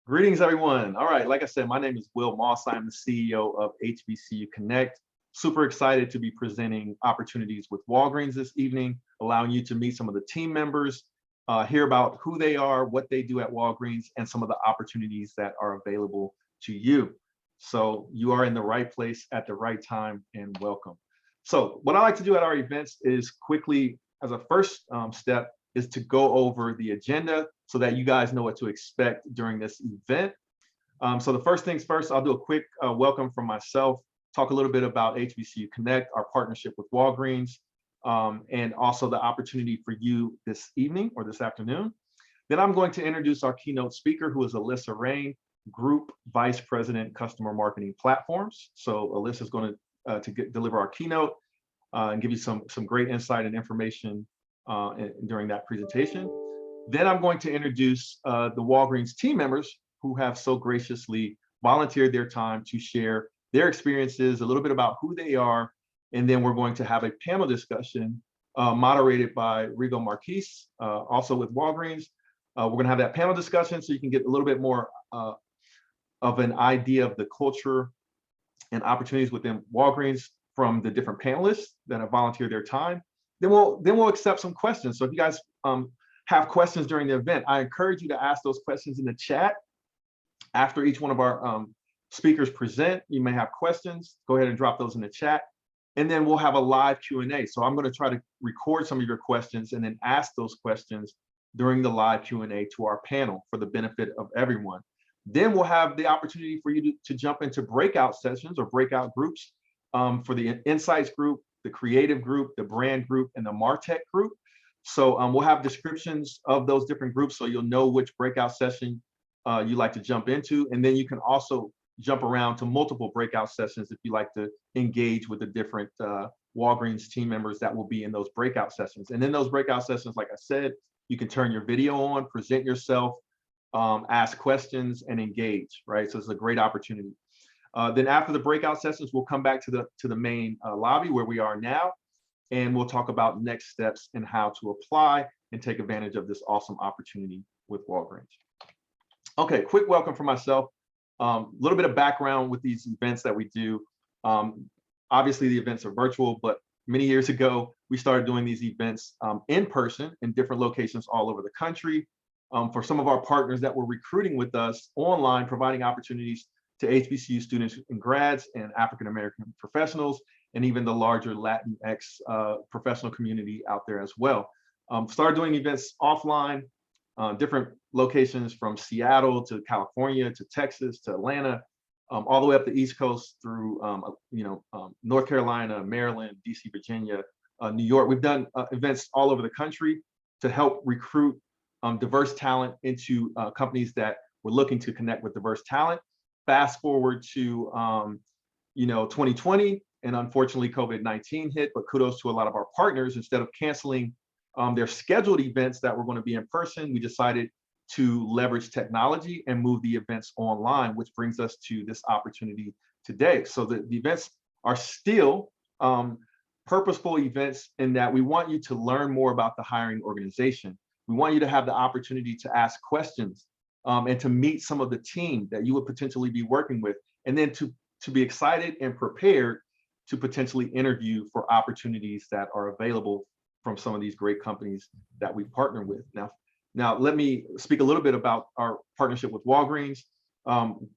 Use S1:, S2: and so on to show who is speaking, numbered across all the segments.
S1: Greetings, everyone. All right, like I said, my name is Will Moss. I'm the CEO of HBCU Connect. Super excited to be presenting opportunities with Walgreens this evening, allowing you to meet some of the team members, hear about who they are, what they do at Walgreens, and some of the opportunities that are available to you. So you are in the right place at the right time, and welcome. So what I like to do at our events is quickly, as a first step, is to go over the agenda so that you guys know what to expect during this event. So the first things first, I'll do a quick welcome from myself, talk a little bit about HBCU Connect, our partnership with Walgreens, and also the opportunity for you this evening or this afternoon. Then I'm going to introduce our keynote speaker, who is Alyssa Rain, Group Vice President, Customer Marketing Platforms. So Alyssa is going to deliver our keynote and give you some great insight and information during that presentation. Then I'm going to introduce the Walgreens team members who have so graciously volunteered their time to share their experiences, a little bit about who they are, and then we're going to have a panel discussion moderated by Rigo Marquise, also with Walgreens. We're going to have that panel discussion so you can get a little bit more of an idea of the culture and opportunities within Walgreens from the different panelists that have volunteered their time. Then we'll accept some questions. So if you guys have questions during the event, I encourage you to ask those questions in the chat. After each one of our speakers present, you may have questions. Go ahead and drop those in the chat. And then we'll have a live Q&A. So I'm going to try to record some of your questions and then ask those questions during the live Q&A to our panel for the benefit of everyone. Then we'll have the opportunity for you to jump into breakout sessions or breakout groups for the insights group, the creative group, the brand group, and the MarTech group. So we'll have descriptions of those different groups so you'll know which breakout session you like to jump into. And then you can also jump around to multiple breakout sessions if you like to engage with the different Walgreens team members that will be in those breakout sessions. And in those breakout sessions, like I said, you can turn your video on, present yourself, ask questions, and engage, right? So it's a great opportunity. Then after the breakout sessions, we'll come back to the main lobby where we are now, and we'll talk about next steps and how to apply and take advantage of this awesome opportunity with Walgreens. Okay, quick welcome for myself. A little bit of background with these events that we do. Obviously, the events are virtual, but many years ago, we started doing these events in person in different locations all over the country. For some of our partners that were recruiting with us online, providing opportunities to HBCU students and grads and African-American professionals, and even the larger Latinx professional community out there as well. Started doing events offline, different locations from Seattle to California to Texas to Atlanta, all the way up the East Coast through North Carolina, Maryland, DC, Virginia, New York. We've done events all over the country to help recruit diverse talent into companies that were looking to connect with diverse talent. Fast forward to 2020, and unfortunately COVID-19 hit, but kudos to a lot of our partners. Instead of canceling their scheduled events that were going to be in person, we decided to leverage technology and move the events online, which brings us to this opportunity today. So the events are still purposeful events in that we want you to learn more about the hiring organization. We want you to have the opportunity to ask questions and to meet some of the team that you would potentially be working with, and then to be excited and prepared to potentially interview for opportunities that are available from some of these great companies that we partner with. Now let me speak a little bit about our partnership with Walgreens.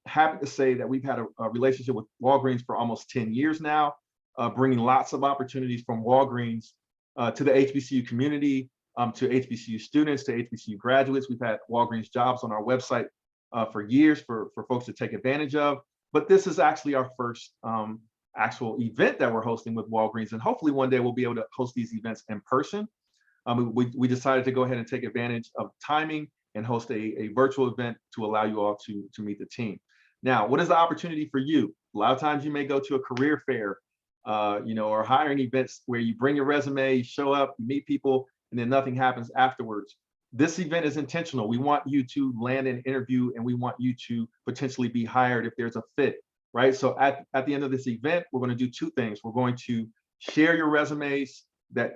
S1: Happy to say that we've had a relationship with Walgreens for almost 10 years now, bringing lots of opportunities from Walgreens to the HBCU community, to HBCU students, to HBCU graduates. We've had Walgreens jobs on our website for years for folks to take advantage of. But this is actually our first actual event that we're hosting with Walgreens, and hopefully one day we'll be able to host these events in person. We decided to go ahead and take advantage of timing and host a virtual event to allow you all to meet the team. Now, what is the opportunity for you? A lot of times you may go to a career fair, or hiring events where you bring your resume, you show up, you meet people, and then nothing happens afterwards. This event is intentional. We want you to land an interview, and we want you to potentially be hired if there's a fit, right? So at the end of this event, we're going to do two things. We're going to share your resumes that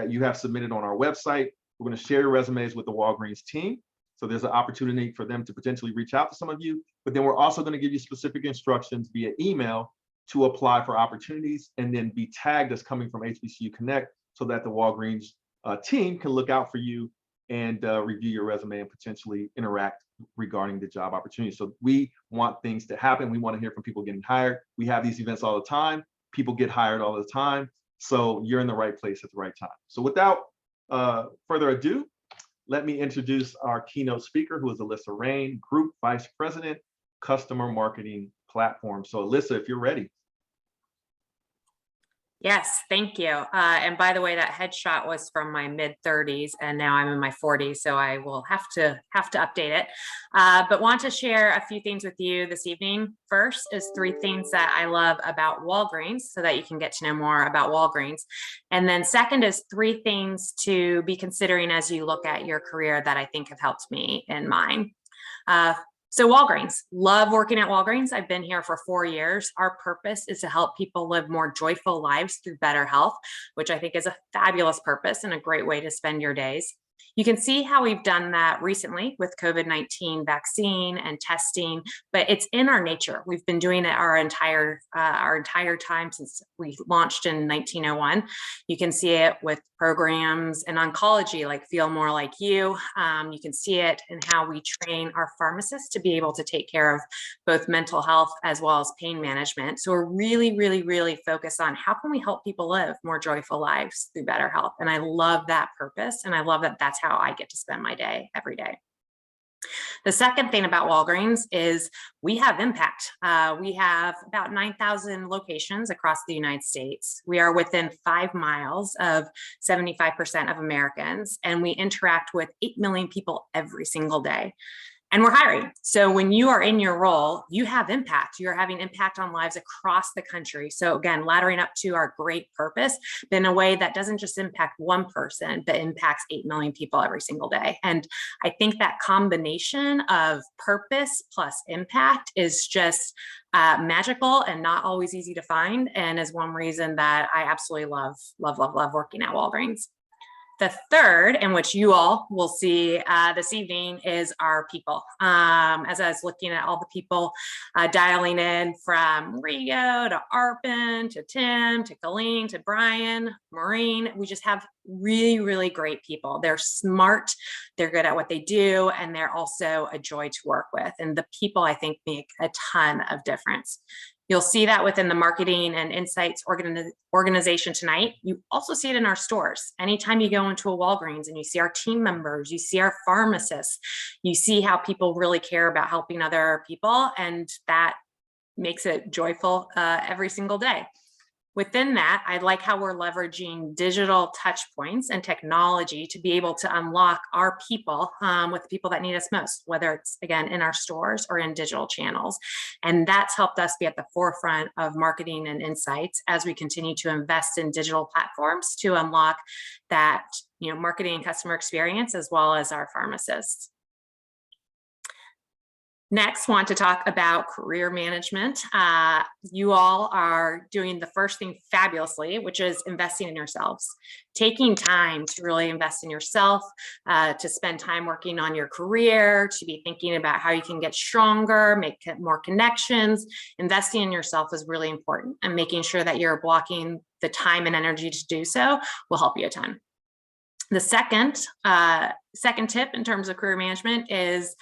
S1: you have submitted on our website. We're going to share your resumes with the Walgreens team. So there's an opportunity for them to potentially reach out to some of you, but then we're also going to give you specific instructions via email to apply for opportunities and then be tagged as coming from HBCU Connect so that the Walgreens team can look out for you and review your resume and potentially interact regarding the job opportunity. So we want things to happen. We want to hear from people getting hired. We have these events all the time. People get hired all the time. So you're in the right place at the right time. So without further ado, let me introduce our keynote speaker, who is Alyssa Rain, Group Vice President, Customer Marketing Platform. So Alyssa, if you're ready.
S2: Yes, thank you. And by the way, that headshot was from my mid-30s, and now I'm in my 40s, so I will have to update it. But want to share a few things with you this evening. First is 3 things that I love about Walgreens, so that you can get to know more about Walgreens. And then second is 3 things to be considering as you look at your career that I think have helped me in mine. So Walgreens, love working at Walgreens. I've been here for 4 years. Our purpose is to help people live more joyful lives through better health, which I think is a fabulous purpose and a great way to spend your days. You can see how we've done that recently with COVID-19 vaccine and testing, but it's in our nature. We've been doing it our entire time since we launched in 1901. You can see it with programs in oncology, like Feel More Like You. You can see it in how we train our pharmacists to be able to take care of both mental health as well as pain management. So we're really focused on how can we help people live more joyful lives through better health. And I love that purpose. And I love that that's how I get to spend my day every day. The second thing about Walgreens is we have impact. We have about 9,000 locations across the United States. We are within 5 miles of 75% of Americans, and we interact with 8 million people every single day. And we're hiring. So when you are in your role, you have impact. You're having impact on lives across the country. So again, laddering up to our great purpose, but in a way that doesn't just impact one person, but impacts 8 million people every single day. And I think that combination of purpose plus impact is just magical and not always easy to find. And is one reason that I absolutely love working at Walgreens. The third, and which you all will see this evening, is our people. As I was looking at all the people dialing in from Rigo to Arpin to Tim to Colleen to Brian, Maureen, we just have really great people. They're smart, they're good at what they do, and they're also a joy to work with. And the people, I think, make a ton of difference. You'll see that within the marketing and insights organization tonight. You also see it in our stores. Anytime you go into a Walgreens and you see our team members, you see our pharmacists, you see how people really care about helping other people, and that makes it joyful every single day. Within that, I like how we're leveraging digital touch points and technology to be able to unlock our people with the people that need us most, whether it's, again, in our stores or in digital channels. And that's helped us be at the forefront of marketing and insights as we continue to invest in digital platforms to unlock that, marketing and customer experience, as well as our pharmacists. Next, want to talk about career management. You all are doing the first thing fabulously, which is investing in yourselves, taking time to really invest in yourself, to spend time working on your career, to be thinking about how you can get stronger, make more connections. Investing in yourself is really important, and making sure that you're blocking the time and energy to do so will help you a ton. The second tip in terms of career management is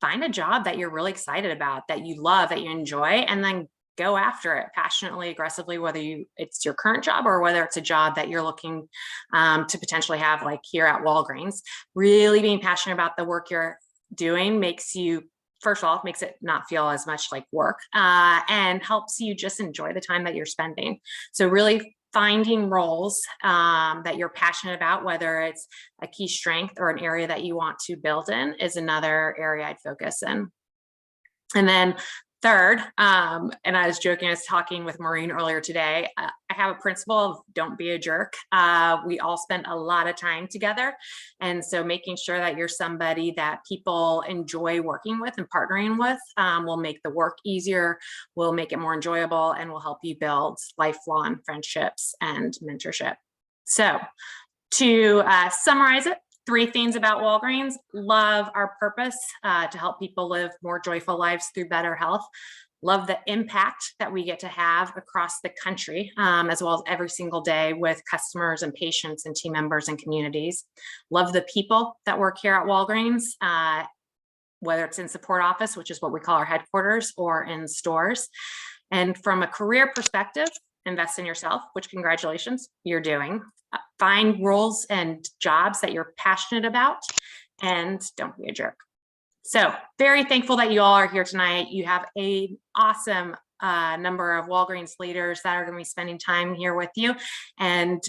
S2: find a job that you're really excited about, that you love, that you enjoy, and then go after it passionately, aggressively, whether it's your current job or whether it's a job that you're looking to potentially have, like here at Walgreens. Really being passionate about the work you're doing makes you, first of all, makes it not feel as much like work, and helps you just enjoy the time that you're spending. So really finding roles that you're passionate about, whether it's a key strength or an area that you want to build in, is another area I'd focus in. And then third, and I was joking, I was talking with Maureen earlier today, I have a principle of don't be a jerk. We all spend a lot of time together. And so making sure that you're somebody that people enjoy working with and partnering with will make the work easier, will make it more enjoyable, and will help you build lifelong friendships and mentorship. So to summarize it, 3 things about Walgreens: love our purpose to help people live more joyful lives through better health. Love the impact that we get to have across the country, as well as every single day with customers and patients and team members and communities. Love the people that work here at Walgreens, whether it's in support office, which is what we call our headquarters, or in stores. And from a career perspective, invest in yourself, which congratulations, you're doing. Find roles and jobs that you're passionate about, and don't be a jerk. So very thankful that you all are here tonight. You have an awesome number of Walgreens leaders that are going to be spending time here with you, and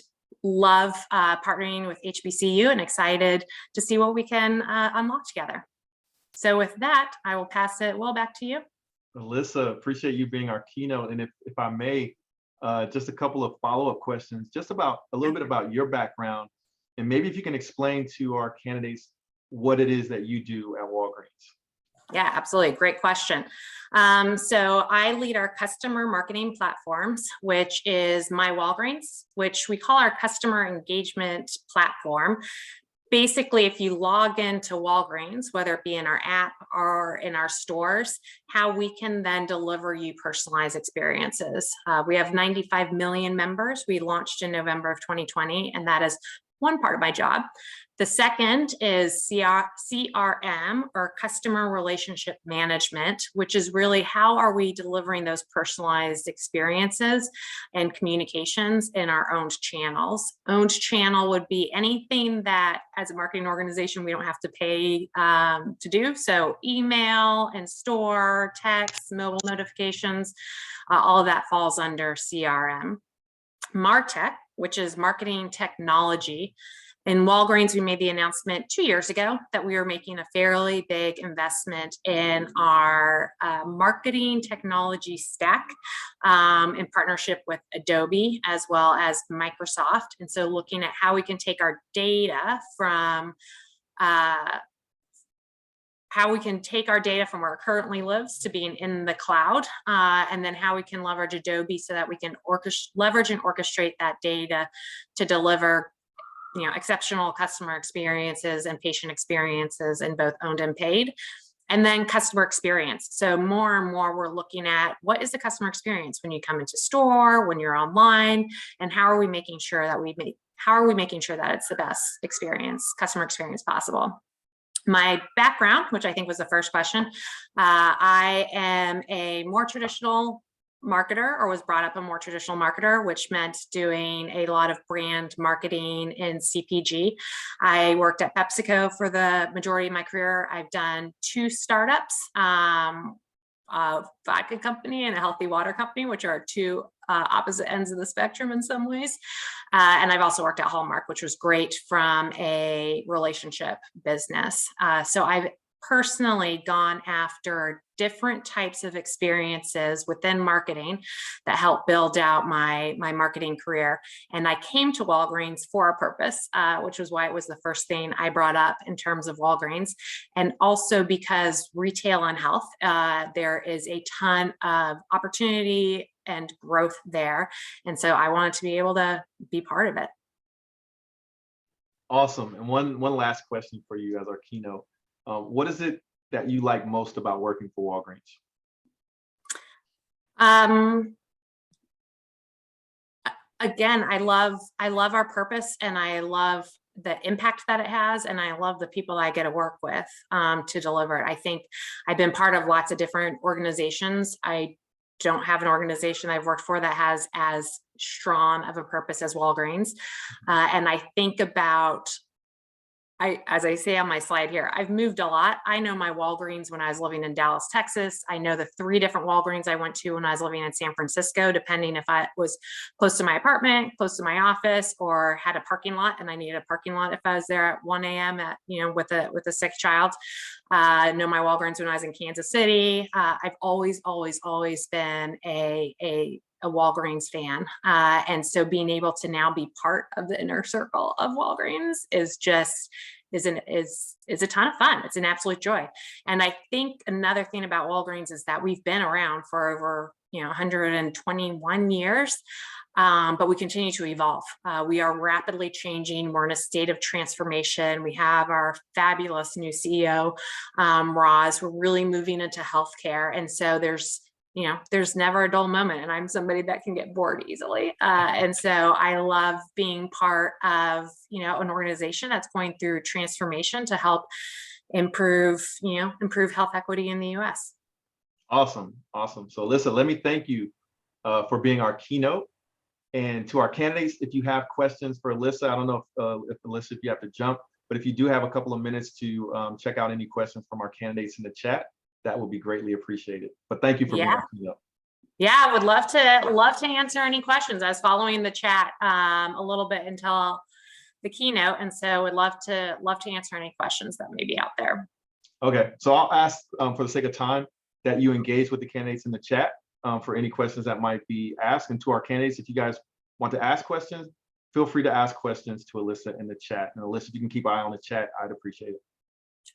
S2: love partnering with HBCU, and excited to see what we can unlock together. So with that, I will pass it back to you.
S1: Alyssa, appreciate you being our keynote. And if I may, just a couple of follow-up questions, just about a little bit about your background, and maybe if you can explain to our candidates what it is that you do at Walgreens.
S2: Yeah, absolutely. Great question. So I lead our customer marketing platforms, which is My Walgreens, which we call our customer engagement platform. Basically, if you log into Walgreens, whether it be in our app or in our stores, how we can then deliver you personalized experiences. We have 95 million members. We launched in November of 2020, and that is one part of my job. The second is CRM, or customer relationship management, which is really how are we delivering those personalized experiences and communications in our owned channels. Owned channel would be anything that as a marketing organization, we don't have to pay to do. So email and store, text, mobile notifications, all of that falls under CRM. MarTech, which is marketing technology. In Walgreens, we made the announcement 2 years ago that we were making a fairly big investment in our marketing technology stack in partnership with Adobe as well as Microsoft. And so looking at how we can take our data from where it currently lives to being in the cloud, and then how we can leverage Adobe so that we can leverage and orchestrate that data to deliver exceptional customer experiences and patient experiences in both owned and paid. And then customer experience. So more and more we're looking at what is the customer experience when you come into store, when you're online, and how are we making sure that it's the best customer experience possible. My background, which I think was the first question, I am a more traditional marketer, or was brought up a more traditional marketer, which meant doing a lot of brand marketing in CPG. I worked at PepsiCo for the majority of my career. I've done 2 startups, a vodka company and a healthy water company, which are 2 opposite ends of the spectrum in some ways. And I've also worked at Hallmark, which was great from a relationship business. So I've personally gone after different types of experiences within marketing that help build out my marketing career. And I came to Walgreens for a purpose, which was why it was the first thing I brought up in terms of Walgreens. And also because retail and health, there is a ton of opportunity and growth there. And so I wanted to be able to be part of it.
S1: Awesome. And one last question for you as our keynote. What is it that you like most about working for Walgreens?
S2: Again, I love our purpose, and I love the impact that it has, and I love the people I get to work with to deliver it. I think I've been part of lots of different organizations. I don't have an organization I've worked for that has as strong of a purpose as Walgreens. And I think about, as I say on my slide here, I've moved a lot. I know my Walgreens when I was living in Dallas, Texas. I know the 3 different Walgreens I went to when I was living in San Francisco, depending if I was close to my apartment, close to my office, or had a parking lot, and I needed a parking lot if I was there at 1 a.m. with a sick child. I know my Walgreens when I was in Kansas City. I've always been a Walgreens fan. And so being able to now be part of the inner circle of Walgreens is a ton of fun. It's an absolute joy. And I think another thing about Walgreens is that we've been around for over 121 years. but we continue to evolve. We are rapidly changing. We're in a state of transformation. We have our fabulous new CEO, Roz. We're really moving into healthcare. And so there's never a dull moment, and I'm somebody that can get bored easily. And so I love being part of, an organization that's going through transformation to help improve health equity in the US.
S1: Awesome. So Alyssa, let me thank you for being our keynote. And to our candidates, if you have questions for Alyssa, I don't know if Alyssa, if you have to jump, but if you do have a couple of minutes to check out any questions from our candidates in the chat, that would be greatly appreciated. But thank you for being our keynote. Yeah,
S2: I would love to answer any questions. I was following the chat a little bit until the keynote, and so would love to answer any questions that may be out there.
S1: Okay, so I'll ask for the sake of time that you engage with the candidates in the chat for any questions that might be asked. And to our candidates, if you guys want to ask questions, feel free to ask questions to Alyssa in the chat. And Alyssa, if you can keep an eye on the chat, I'd appreciate it.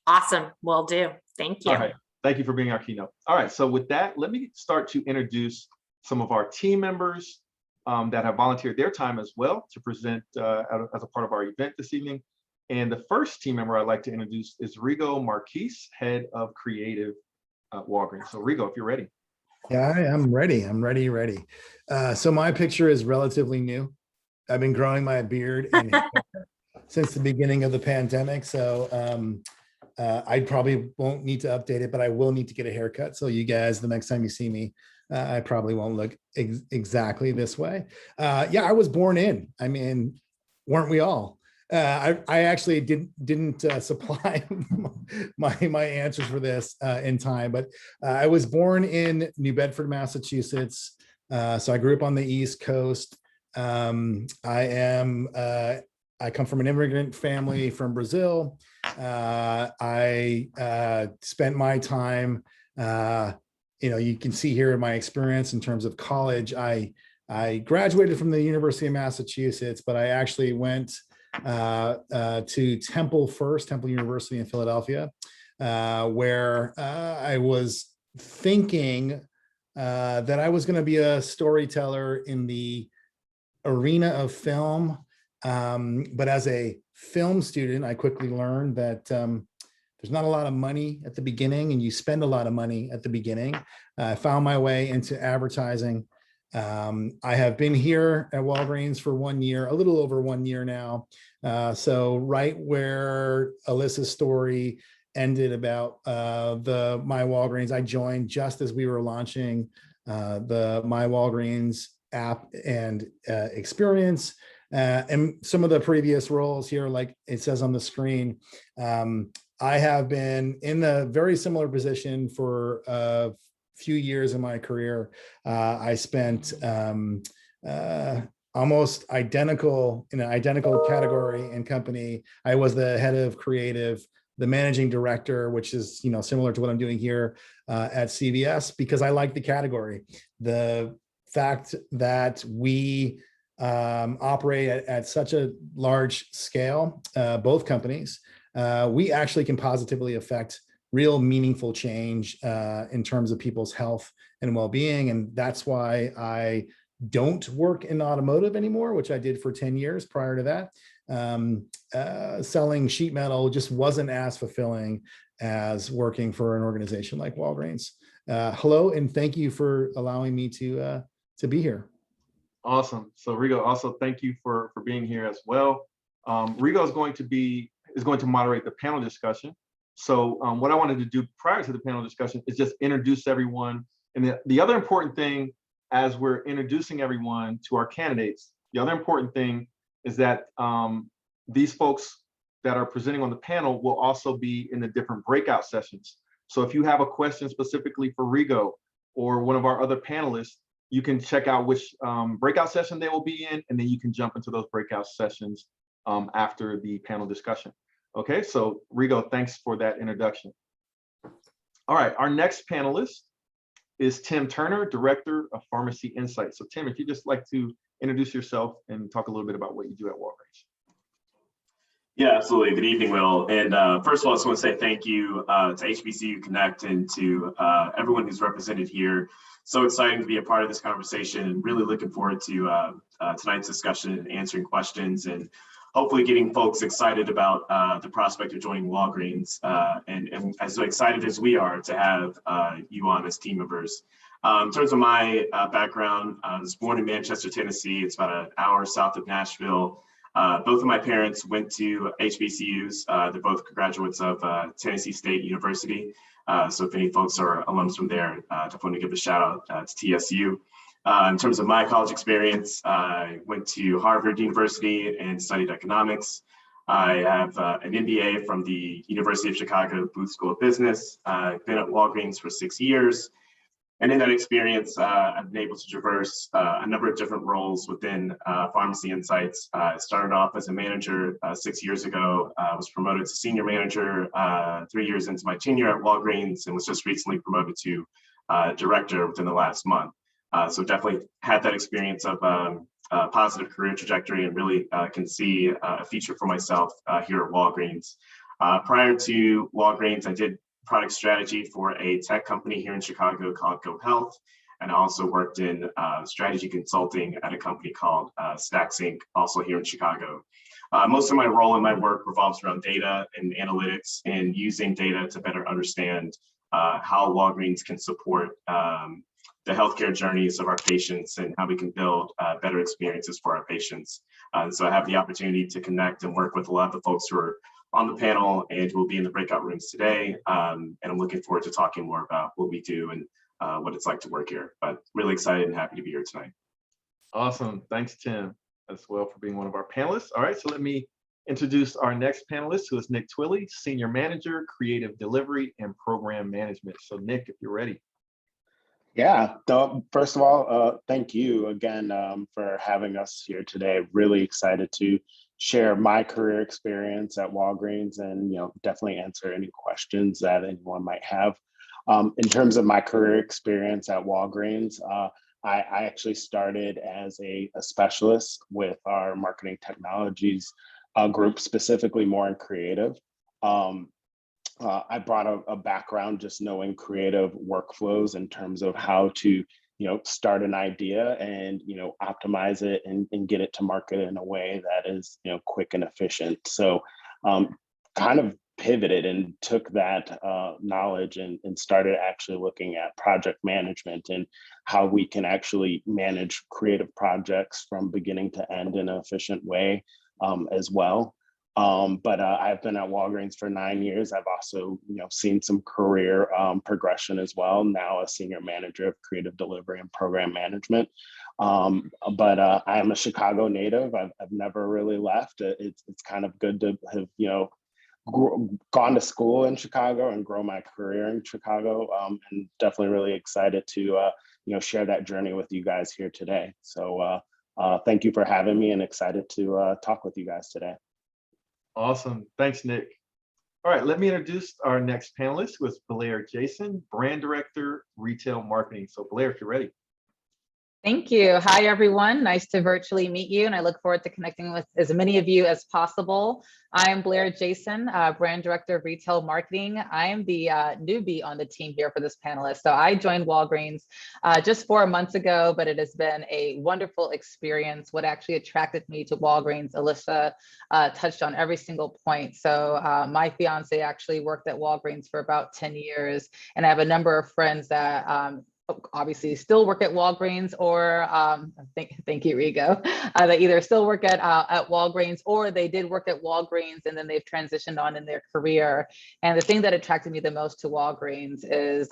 S2: Awesome, will do. Thank you.
S1: All right, thank you for being our keynote. All right, so with that, let me start to introduce some of our team members that have volunteered their time as well to present as a part of our event this evening. And the first team member I'd like to introduce is Rigo Marquise, Head of Creative at Walgreens. So Rigo, if you're ready.
S3: Yeah, I'm ready. I'm ready. So my picture is relatively new. I've been growing my beard and hair since the beginning of the pandemic. So I probably won't need to update it, but I will need to get a haircut. So you guys, the next time you see me, I probably won't look exactly this way. Yeah, I was born in. I mean, weren't we all? I actually didn't supply my answers for this in time, but I was born in New Bedford, Massachusetts. So I grew up on the East Coast. I come from an immigrant family from Brazil. I spent my time, you can see here in my experience in terms of college. I graduated from the University of Massachusetts, but I actually went to Temple University in Philadelphia, where I was thinking that I was going to be a storyteller in the arena of film. But as a film student, I quickly learned that there's not a lot of money at the beginning, and you spend a lot of money at the beginning. I found my way into advertising. I have been here at Walgreens for 1 year, a little over 1 year now. So right where Alyssa's story ended about the My Walgreens, I joined just as we were launching the My Walgreens app and experience. And some of the previous roles here, like it says on the screen, I have been in a very similar position for a few years in my career. I spent almost identical in an identical category and company. I was the head of creative, the managing director, which is similar to what I'm doing here at CVS, because I like the category. The fact that we operate at such a large scale, both companies, we actually can positively affect real meaningful change in terms of people's health and well-being. And that's why I don't work in automotive anymore, which I did for 10 years prior to that. Selling sheet metal just wasn't as fulfilling as working for an organization like Walgreens. Hello, and thank you for allowing me to be here.
S1: Awesome. So Rigo, also thank you for being here as well. Rigo is going to moderate the panel discussion. So what I wanted to do prior to the panel discussion is just introduce everyone. And the other important thing, as we're introducing everyone to our candidates, the other important thing is that these folks that are presenting on the panel will also be in the different breakout sessions. So if you have a question specifically for Rigo or one of our other panelists, you can check out which breakout session they will be in, and then you can jump into those breakout sessions after the panel discussion. Okay, so Rigo, thanks for that introduction. All right, our next panelist is Tim Turner, Director of Pharmacy Insights. So Tim, if you'd just like to introduce yourself and talk a little bit about what you do at Walgreens.
S4: Yeah, absolutely. Good evening, Will. And first of all, I just want to say thank you to HBCU Connect and to everyone who's represented here. So exciting to be a part of this conversation and really looking forward to tonight's discussion and answering questions and hopefully getting folks excited about the prospect of joining Walgreens and as excited as we are to have you on as team members. In terms of my background, I was born in Manchester, Tennessee. It's about an hour south of Nashville. Both of my parents went to HBCUs. They're both graduates of Tennessee State University. So if any folks are alums from there, definitely want to give a shout out to TSU. In terms of my college experience, I went to Harvard University and studied economics. I have an MBA from the University of Chicago Booth School of Business. I've been at Walgreens for 6 years. And in that experience, I've been able to traverse a number of different roles within Pharmacy Insights. I started off as a manager 6 years ago. I was promoted to senior manager 3 years into my tenure at Walgreens and was just recently promoted to director within the last month. So definitely had that experience of a positive career trajectory and really can see a future for myself here at Walgreens. Prior to Walgreens, I did product strategy for a tech company here in Chicago called Go Health. And I also worked in strategy consulting at a company called Stacks Inc., also here in Chicago. Most of my role and my work revolves around data and analytics and using data to better understand how Walgreens can support the healthcare journeys of our patients and how we can build better experiences for our patients. So I have the opportunity to connect and work with a lot of the folks who are on the panel and will be in the breakout rooms today. And I'm looking forward to talking more about what we do and what it's like to work here. But really excited and happy to be here tonight.
S1: Awesome. Thanks, Tim, as well for being one of our panelists. All right, so let me introduce our next panelist, who is Nick Twilly, Senior Manager, Creative Delivery and Program Management. So Nick, if you're ready.
S5: Yeah, first of all, thank you again for having us here today. Really excited to share my career experience at Walgreens and definitely answer any questions that anyone might have. In terms of my career experience at Walgreens, I actually started as a specialist with our marketing technologies group, specifically more in creative. I brought a background just knowing creative workflows in terms of how to start an idea and optimize it and get it to market in a way that is quick and efficient. So kind of pivoted and took that knowledge and started actually looking at project management and how we can actually manage creative projects from beginning to end in an efficient way as well. But I've been at Walgreens for 9 years. I've also, seen some career progression as well. Now a senior manager of creative delivery and program management. But I am a Chicago native. I've never really left. It's kind of good to have, gone to school in Chicago and grow my career in Chicago. And definitely really excited to, share that journey with you guys here today. So thank you for having me and excited to talk with you guys today.
S1: Awesome. Thanks, Nick. All right, let me introduce our next panelist, who is Blair Jason, Brand Director, Retail Marketing. So Blair, if you're ready.
S6: Thank you. Hi, everyone. Nice to virtually meet you, and I look forward to connecting with as many of you as possible. I am Blair Jason, Brand Director of Retail Marketing. I am the newbie on the team here for this panelist. So I joined Walgreens just 4 months ago, but it has been a wonderful experience. What actually attracted me to Walgreens, Alyssa touched on every single point. So my fiance actually worked at Walgreens for about 10 years, and I have a number of friends that obviously still work at Walgreens or thank you, Rigo. They either still work at Walgreens or they did work at Walgreens and then they've transitioned on in their career. And the thing that attracted me the most to Walgreens is,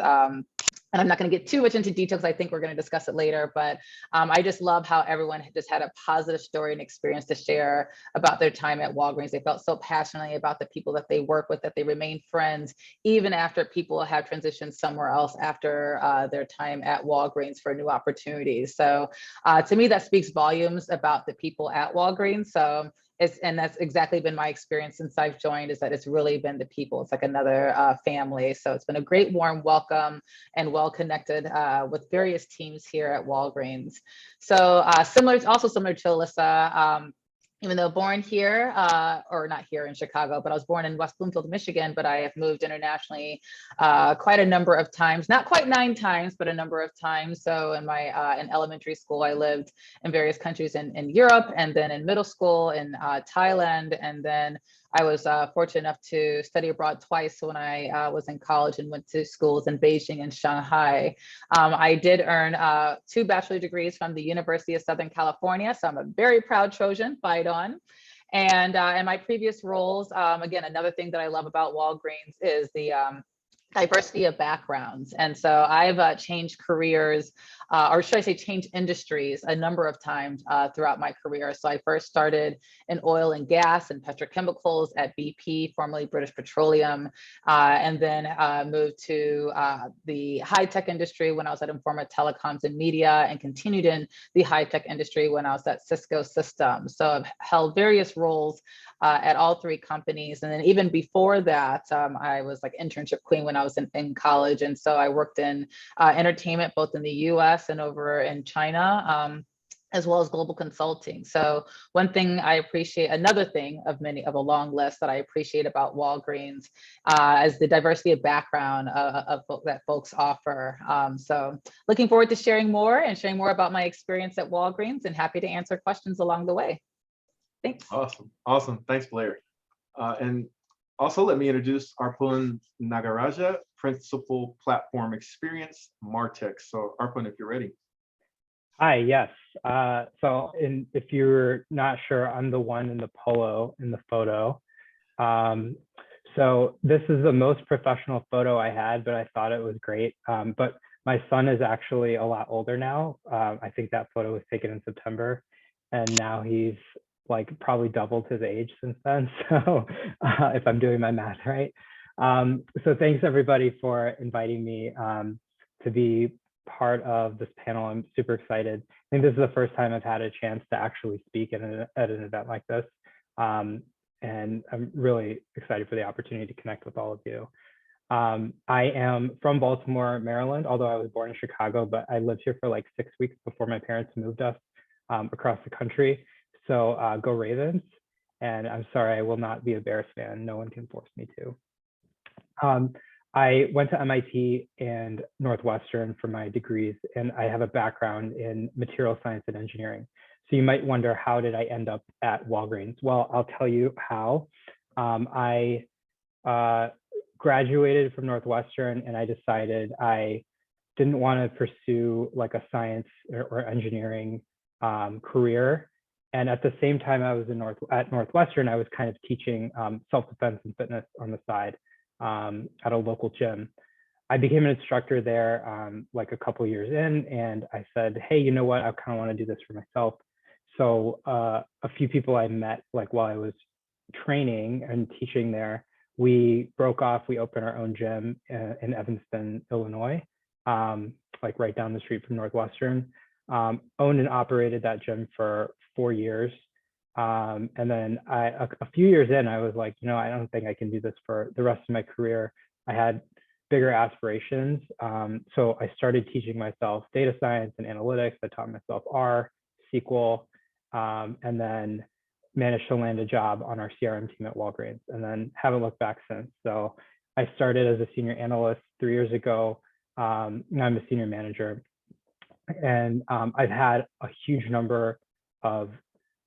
S6: and I'm not going to get too much into details. I think we're going to discuss it later, but I just love how everyone just had a positive story and experience to share about their time at Walgreens. They felt so passionately about the people that they work with, that they remain friends, even after people have transitioned somewhere else after their time at Walgreens for new opportunities. So to me, that speaks volumes about the people at Walgreens. So and that's exactly been my experience since I've joined, is that it's really been the people. It's like another family. So it's been a great warm welcome and well connected with various teams here at Walgreens. So similar to Alyssa, even though born here, or not here in Chicago, but I was born in West Bloomfield, Michigan, but I have moved internationally quite a number of times, not quite 9 times, but a number of times. So in elementary school, I lived in various countries in Europe, and then in middle school in Thailand, and then I was fortunate enough to study abroad twice when I was in college and went to schools in Beijing and Shanghai. I did earn 2 bachelor degrees from the University of Southern California, so I'm a very proud Trojan, fight on. And in my previous roles, again, another thing that I love about Walgreens is the diversity of backgrounds. And so I've changed careers, or should I say change industries a number of times throughout my career. So I first started in oil and gas and petrochemicals at BP, formerly British Petroleum, and then moved to the high-tech industry when I was at Informa Telecoms and Media, and continued in the high-tech industry when I was at Cisco Systems. So I've held various roles at all 3 companies. And then even before that, I was like internship queen when I was in college. And so I worked in entertainment, both in the US and over in China, as well as global consulting. So one thing I appreciate, another thing of a long list that I appreciate about Walgreens is the diversity of background that folks offer. So looking forward to sharing more about my experience at Walgreens, and happy to answer questions along the way. Thanks.
S1: Awesome. Thanks, Blair. And also let me introduce Arpun Nagaraja, Principal Platform Experience, MarTech. So Arpun, if you're ready.
S7: Hi, yes. If you're not sure, I'm the one in the polo in the photo. So this is the most professional photo I had, but I thought it was great. But my son is actually a lot older now. I think that photo was taken in September, and now he's like probably doubled his age since then. So if I'm doing my math right. So thanks everybody for inviting me to be part of this panel. I'm super excited. I think this is the first time I've had a chance to actually speak at an event like this. And I'm really excited for the opportunity to connect with all of you. I am from Baltimore, Maryland, although I was born in Chicago, but I lived here for like 6 weeks before my parents moved us across the country. So go Ravens. And I'm sorry, I will not be a Bears fan. No one can force me to. I went to MIT and Northwestern for my degrees, and I have a background in material science and engineering. So you might wonder, how did I end up at Walgreens? Well, I'll tell you how. I graduated from Northwestern, and I decided I didn't want to pursue like a science or engineering career. And at the same time I was at Northwestern, I was kind of teaching self-defense and fitness on the side at a local gym. I became an instructor there like a couple years in, and I said, hey, you know what? I kind of want to do this for myself. So a few people I met like while I was training and teaching there, we broke off, we opened our own gym in Evanston, Illinois, like right down the street from Northwestern. Owned and operated that gym for 4 years. And then a few years in, I was like, you know, I don't think I can do this for the rest of my career. I had bigger aspirations. So I started teaching myself data science and analytics. I taught myself R, SQL, and then managed to land a job on our CRM team at Walgreens, and then haven't looked back since. So I started as a senior analyst 3 years ago. Now I'm a senior manager. And I've had a huge number of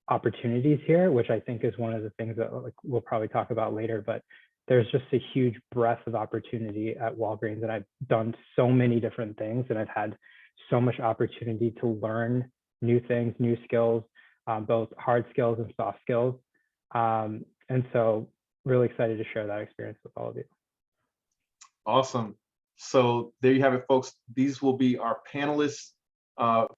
S7: opportunities here, which I think is one of the things that like, we'll probably talk about later, but there's just a huge breadth of opportunity at Walgreens, and I've done so many different things, and I've had so much opportunity to learn new things, new skills, both hard skills and soft skills. And so really excited to share that experience with all of you.
S1: Awesome. So there you have it, folks. These will be our panelists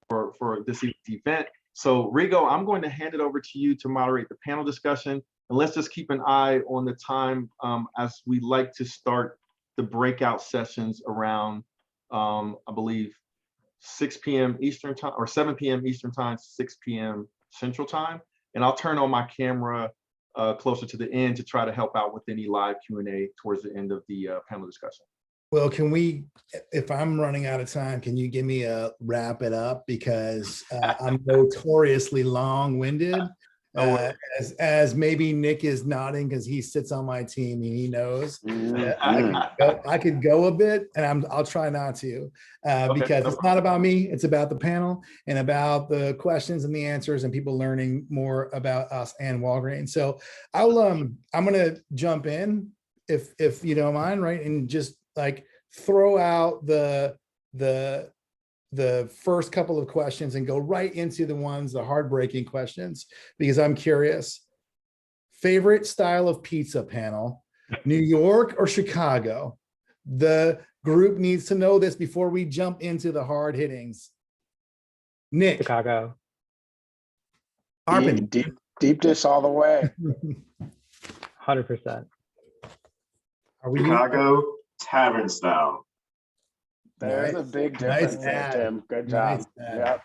S1: for this event. So Rigo, I'm going to hand it over to you to moderate the panel discussion, and let's just keep an eye on the time as we like to start the breakout sessions around, I believe, 6 p.m. Eastern time or 7 p.m. Eastern time, 6 p.m. Central time. And I'll turn on my camera closer to the end to try to help out with any live Q&A towards the end of the panel discussion.
S3: Well, can we, if I'm running out of time, can you give me a wrap it up? Because I'm notoriously long-winded.
S1: No way.
S3: as maybe Nick is nodding because he sits on my team and he knows
S5: Mhm.
S3: I could go a bit, and I'll try not to, because it's not about me. It's about the panel and about the questions and the answers and people learning more about us and Walgreens. So I'm gonna jump in if you don't mind, right, and just like throw out the first couple of questions and go right into the heartbreaking questions, because I'm curious. Favorite style of pizza, panel, New York or Chicago? The group needs to know this before we jump into the hard hittings. Nick.
S7: Chicago.
S3: Arpin.
S5: Deep dish all the way.
S7: 100%.
S3: Are we
S4: Chicago tavern style.
S5: There's a big difference there, Tim. Good job. Yep.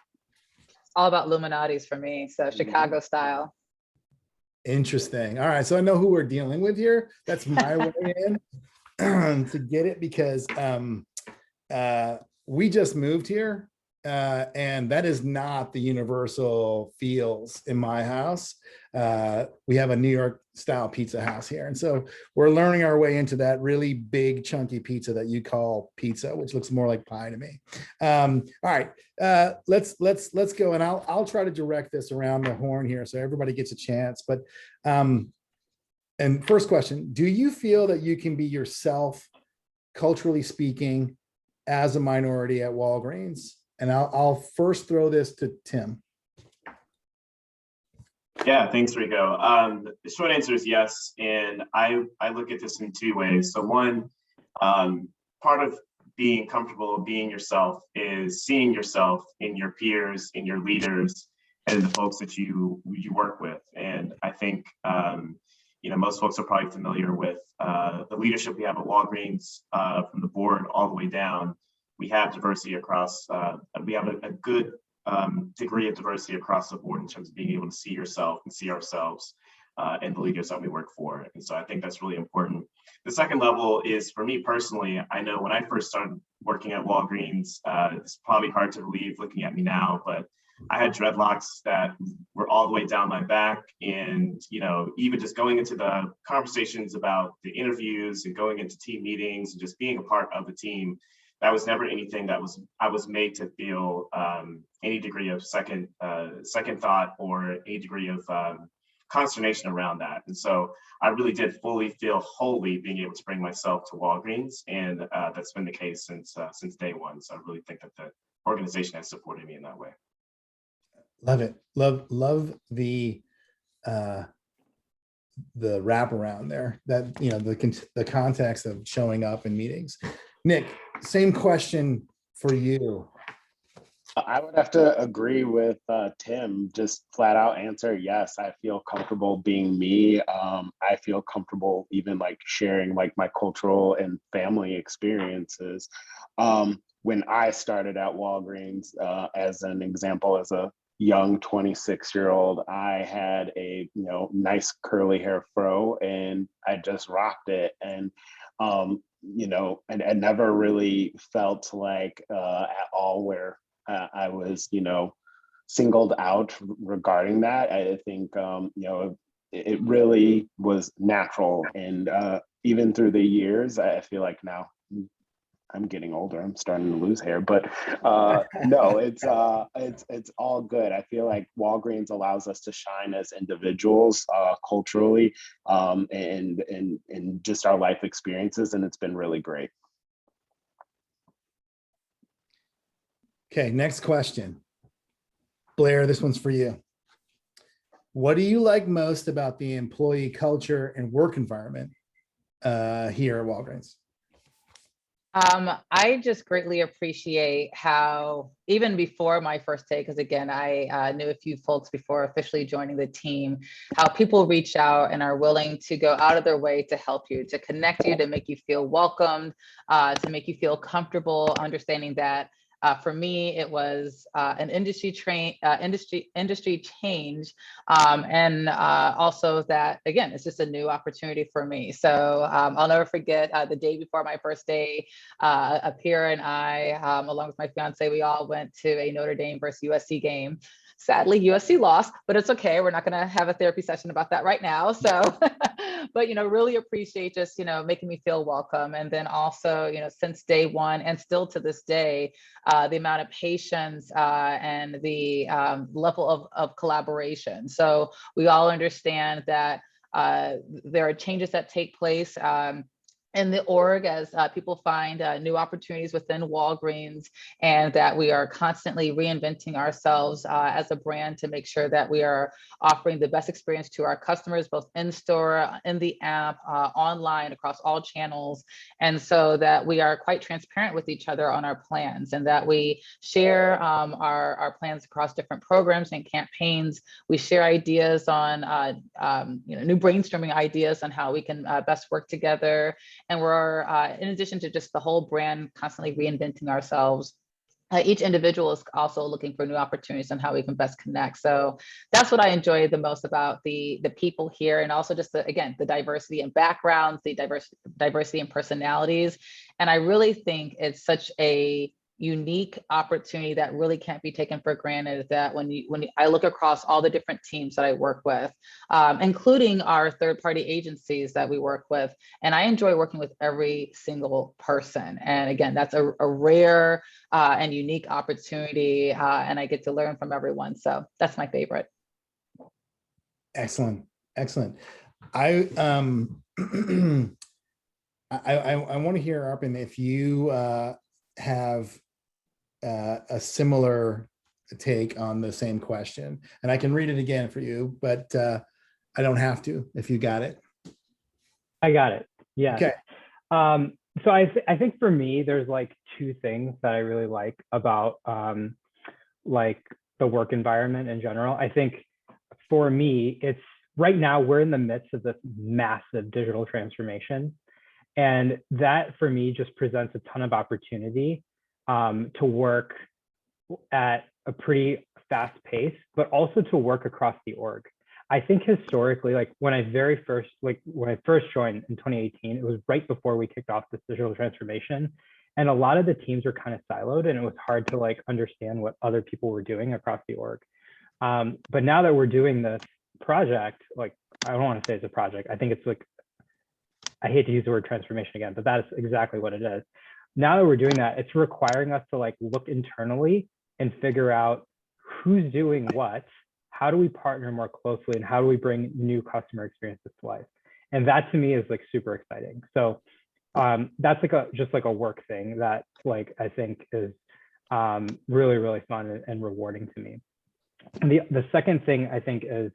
S6: All about Illuminati's for me. So Chicago style.
S3: Interesting. All right. So I know who we're dealing with here. That's my way in to get it, because we just moved here. And that is not the universal feels in my house. We have a New York style pizza house here. And so we're learning our way into that really big chunky pizza that you call pizza, which looks more like pie to me. All right, let's go. And I'll try to direct this around the horn here so everybody gets a chance. But and first question, do you feel that you can be yourself, culturally speaking, as a minority at Walgreens? And I'll first throw this to Tim.
S4: Yeah, thanks, Rigo. The short answer is yes. And I look at this in two ways. So one, part of being comfortable being yourself is seeing yourself in your peers, in your leaders, and the folks that you work with. And I think, most folks are probably familiar with the leadership we have at Walgreens, from the board all the way down. We have diversity across, we have a good degree of diversity across the board in terms of being able to see yourself and see ourselves and the leaders that we work for. And so I think that's really important. The second level is, for me personally, I know when I first started working at Walgreens, it's probably hard to believe looking at me now, but I had dreadlocks that were all the way down my back. And, even just going into the conversations about the interviews and going into team meetings and just being a part of the team, that was never anything that I was made to feel any degree of second thought or any degree of consternation around that. And so I really did fully feel wholly being able to bring myself to Walgreens, and that's been the case since day one. So I really think that the organization has supported me in that way.
S3: Love it. Love the wraparound there. That the context of showing up in meetings. Nick, same question for you.
S5: I would have to agree with Tim, just flat out answer, yes, I feel comfortable being me. I feel comfortable even like sharing like my cultural and family experiences. When I started at Walgreens, as an example, as a young 26-year-old, I had a nice curly hair fro and I just rocked it. And and I never really felt like at all where I was, singled out regarding that. I think, it really was natural. And even through the years, I feel like now I'm getting older, I'm starting to lose hair, but no, it's all good. I feel like Walgreens allows us to shine as individuals, culturally, and just our life experiences, and it's been really great.
S3: Okay, next question. Blair, this one's for you. What do you like most about the employee culture and work environment here at Walgreens?
S6: I just greatly appreciate how, even before my first day, because again, I knew a few folks before officially joining the team, how people reach out and are willing to go out of their way to help you, to connect you, to make you feel welcomed, to make you feel comfortable, understanding that For me, it was an industry change, and also that, again, it's just a new opportunity for me. So I'll never forget the day before my first day up here, and I, along with my fiance, we all went to a Notre Dame versus USC game. Sadly, USC lost, but it's okay. We're not going to have a therapy session about that right now. So, but, really appreciate just, making me feel welcome. And then also, since day one and still to this day, the amount of patience and the level of collaboration. So we all understand that there are changes that take place in the org as people find new opportunities within Walgreens, and that we are constantly reinventing ourselves as a brand to make sure that we are offering the best experience to our customers, both in store, in the app, online, across all channels. And so that we are quite transparent with each other on our plans, and that we share our plans across different programs and campaigns. We share ideas on new brainstorming ideas on how we can best work together. And we're, in addition to just the whole brand constantly reinventing ourselves, each individual is also looking for new opportunities on how we can best connect. So that's what I enjoy the most about the people here, and also just the diversity in backgrounds, the diversity in personalities. And I really think it's such a unique opportunity that really can't be taken for granted, that when I look across all the different teams that I work with, including our third-party agencies that we work with, and I enjoy working with every single person. And again, that's a rare and unique opportunity, and I get to learn from everyone. So that's my favorite.
S3: Excellent. I want to hear, Arpan, if you have a similar take on the same question, and I can read it again for you, but I don't have to if you got it.
S7: I got it. Yeah.
S3: Okay.
S7: So I think for me, there's like two things that I really like about like the work environment in general. I think for me, it's right now we're in the midst of this massive digital transformation. And that for me just presents a ton of opportunity to work at a pretty fast pace, but also to work across the org. I think historically, like when I first joined in 2018, it was right before we kicked off this digital transformation. And a lot of the teams were kind of siloed, and it was hard to like understand what other people were doing across the org. But now that we're doing this project, like I don't want to say it's a project, I think it's like, I hate to use the word transformation again, but that's exactly what it is. Now that we're doing that, it's requiring us to like look internally and figure out who's doing what, how do we partner more closely, and how do we bring new customer experiences to life. And that to me is like super exciting. So that's like just like a work thing that like I think is really, really fun and rewarding to me. And the second thing I think is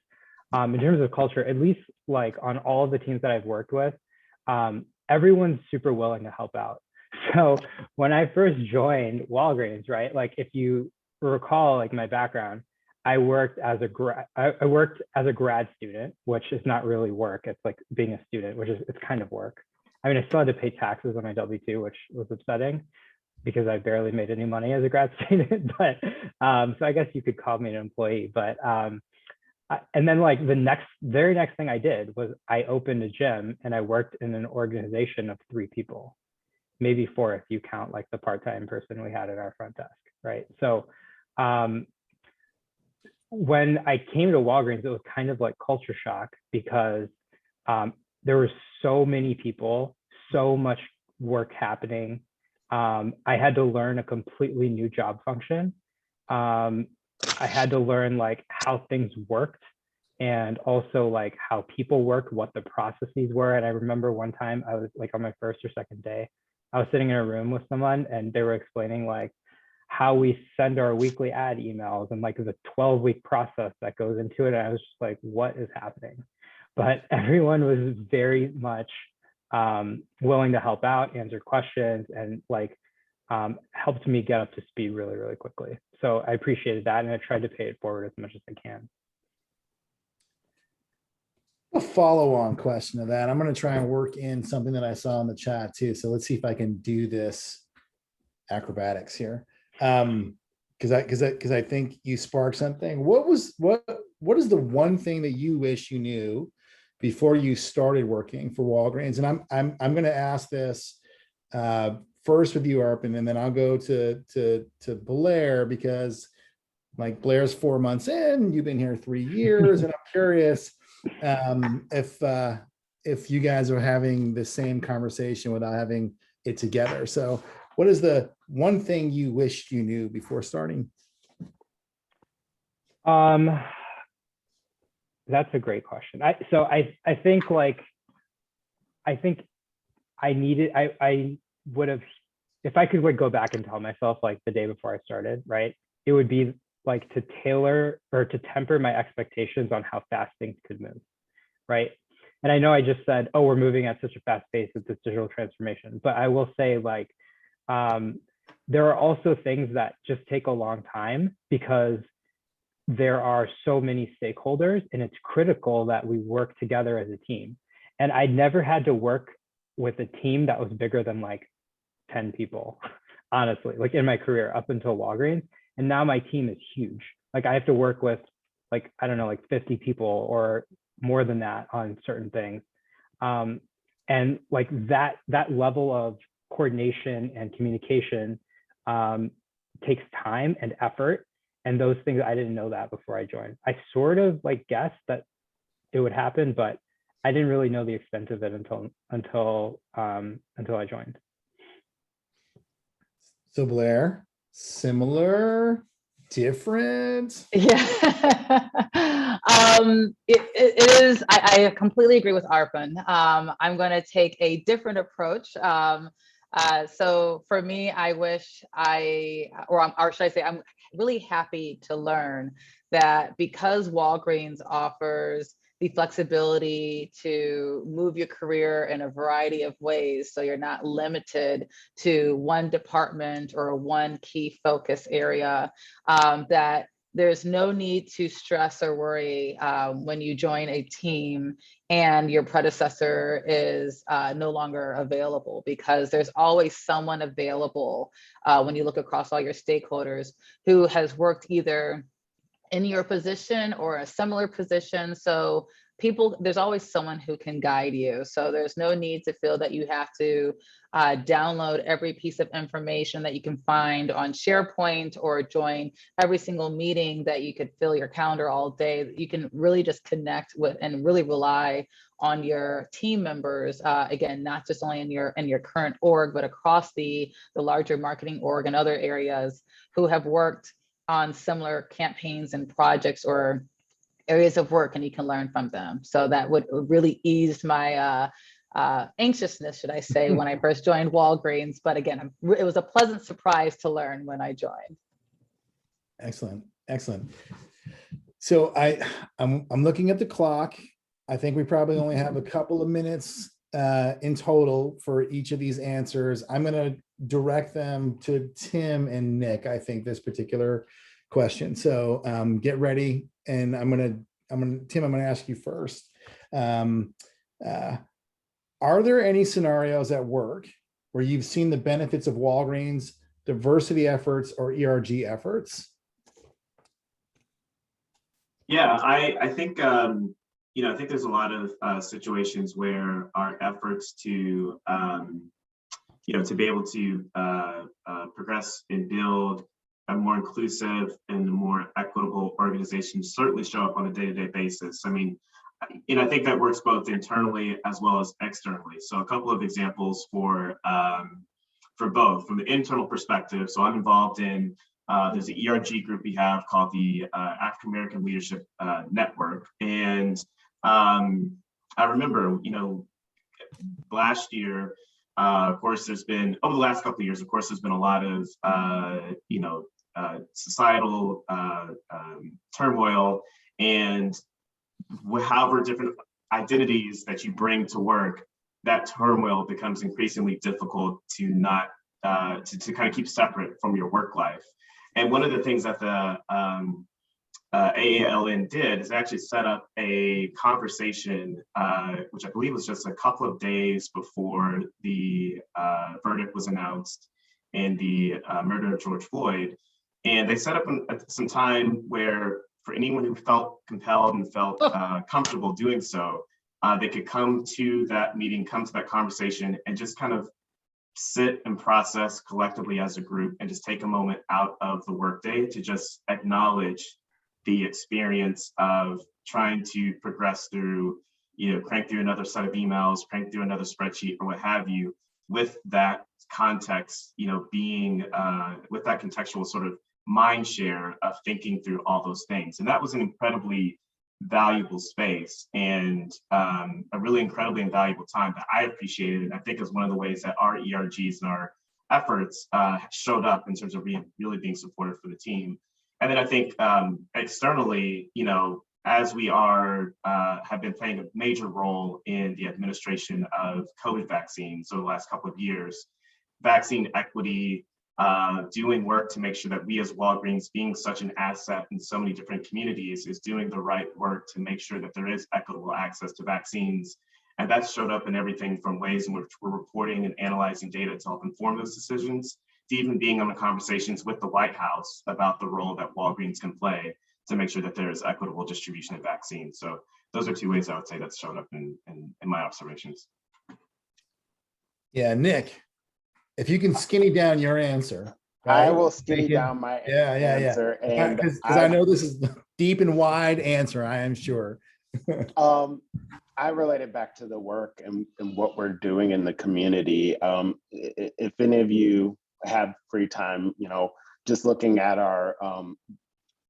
S7: in terms of culture, at least like on all of the teams that I've worked with, everyone's super willing to help out. So when I first joined Walgreens, right, like if you recall like my background, I worked as a grad student, which is not really work. It's like being a student, which is, it's kind of work. I mean, I still had to pay taxes on my W-2, which was upsetting because I barely made any money as a grad student. But so I guess you could call me an employee. But and then like the very next thing I did was I opened a gym, and I worked in an organization of 3 people, maybe 4 if you count like the part-time person we had at our front desk, right? So when I came to Walgreens, it was kind of like culture shock because there were so many people, so much work happening. I had to learn a completely new job function. I had to learn like how things worked, and also like how people worked, what the processes were. And I remember one time I was like on my first or second day, I was sitting in a room with someone, and they were explaining like how we send our weekly ad emails and like the 12-week process that goes into it. And I was just like, what is happening? But everyone was very much willing to help out, answer questions, and like helped me get up to speed really, really quickly. So I appreciated that, and I tried to pay it forward as much as I can.
S3: A follow-on question to that. I'm going to try and work in something that I saw in the chat too. So let's see if I can do this acrobatics here. Because I think you sparked something. What is the one thing that you wish you knew before you started working for Walgreens? And I'm going to ask this first with you, Arpan, and then I'll go to Blair, because like Blair's 4 months in, you've been here 3 years, and I'm curious if you guys are having the same conversation without having it together. So what is the one thing you wished you knew before starting?
S7: That's a great question. I think I would have, if I could go back and tell myself like the day before I started, right, it would be like to tailor or to temper my expectations on how fast things could move, right? And I know I just said, oh, we're moving at such a fast pace with this digital transformation, but I will say like, there are also things that just take a long time because there are so many stakeholders, and it's critical that we work together as a team. And I never had to work with a team that was bigger than like 10 people, honestly, like in my career up until Walgreens. And now my team is huge. Like I have to work with like, I don't know, like 50 people or more than that on certain things. And like that level of coordination and communication takes time and effort. And those things, I didn't know that before I joined. I sort of like guessed that it would happen, but I didn't really know the extent of it until I joined.
S3: So Blair, similar, different?
S6: Yeah, it is. I completely agree with Arpan. I'm going to take a different approach. So for me, I wish or should I say, I'm really happy to learn that because Walgreens offers the flexibility to move your career in a variety of ways, so you're not limited to one department or one key focus area, that there's no need to stress or worry when you join a team and your predecessor is no longer available, because there's always someone available when you look across all your stakeholders who has worked either in your position or a similar position. So there's always someone who can guide you. So there's no need to feel that you have to download every piece of information that you can find on SharePoint or join every single meeting that you could fill your calendar all day. You can really just connect with and really rely on your team members, again, not just only in your current org, but across the larger marketing org and other areas who have worked on similar campaigns and projects or areas of work, and you can learn from them. So that would really ease my anxiousness, should I say, when I first joined Walgreens. But again, it was a pleasant surprise to learn when I joined.
S3: Excellent, excellent. So I'm looking at the clock. I think we probably only have a couple of minutes in total for each of these answers. I'm going to direct them to Tim and Nick, I think, this particular question. So get ready, and Tim, I'm gonna ask you first. Are there any scenarios at work where you've seen the benefits of Walgreens diversity efforts or ERG efforts?
S4: Yeah, I think I think there's a lot of situations where our efforts to to be able to progress and build a more inclusive and more equitable organization certainly show up on a day-to-day basis. I mean, I think that works both internally as well as externally. So a couple of examples for both. From the internal perspective, so I'm involved in, there's an ERG group we have called the African American Leadership Network. And I remember, last year, of course, there's been, over the last couple of years, of course, there's been a lot of, societal turmoil, and however different identities that you bring to work, that turmoil becomes increasingly difficult to not, to kind of keep separate from your work life. And one of the things that the AALN did is actually set up a conversation, which I believe was just a couple of days before the verdict was announced. in the murder of George Floyd. And they set up some time where for anyone who felt compelled and felt comfortable doing so, they could come to that meeting, come to that conversation, and just kind of sit and process collectively as a group and just take a moment out of the workday to just acknowledge the experience of trying to progress through, crank through another set of emails, crank through another spreadsheet or what have you, with that context, being with that contextual sort of mind share of thinking through all those things. And that was an incredibly valuable space and a really incredibly invaluable time that I appreciated. And I think is one of the ways that our ERGs and our efforts showed up in terms of really being supportive for the team. And then I think externally, as we have been playing a major role in the administration of COVID vaccines over the last couple of years, vaccine equity, doing work to make sure that we as Walgreens, being such an asset in so many different communities, is doing the right work to make sure that there is equitable access to vaccines. And that showed up in everything from ways in which we're reporting and analyzing data to help inform those decisions, to even being on the conversations with the White House about the role that Walgreens can play to make sure that there is equitable distribution of vaccines. So those are two ways I would say that's shown up in my observations.
S3: Yeah, Nick, if you can skinny down your answer.
S5: I
S3: right?
S5: will skinny down my answer. And
S3: because I know this is a deep and wide answer, I am sure.
S5: I relate it back to the work and what we're doing in the community. If any of you have free time, just looking at our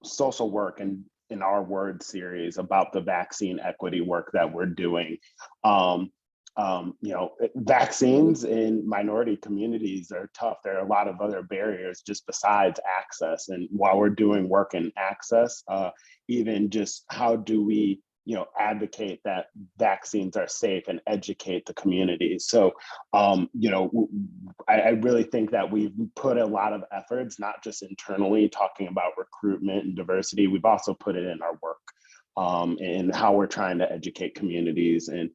S5: social work and in our word series about the vaccine equity work that we're doing. Vaccines in minority communities are tough. There are a lot of other barriers just besides access. And while we're doing work in access, even just how do we advocate that vaccines are safe and educate the community. So, I really think that we've put a lot of efforts, not just internally talking about recruitment and diversity, we've also put it in our work and how we're trying to educate communities and,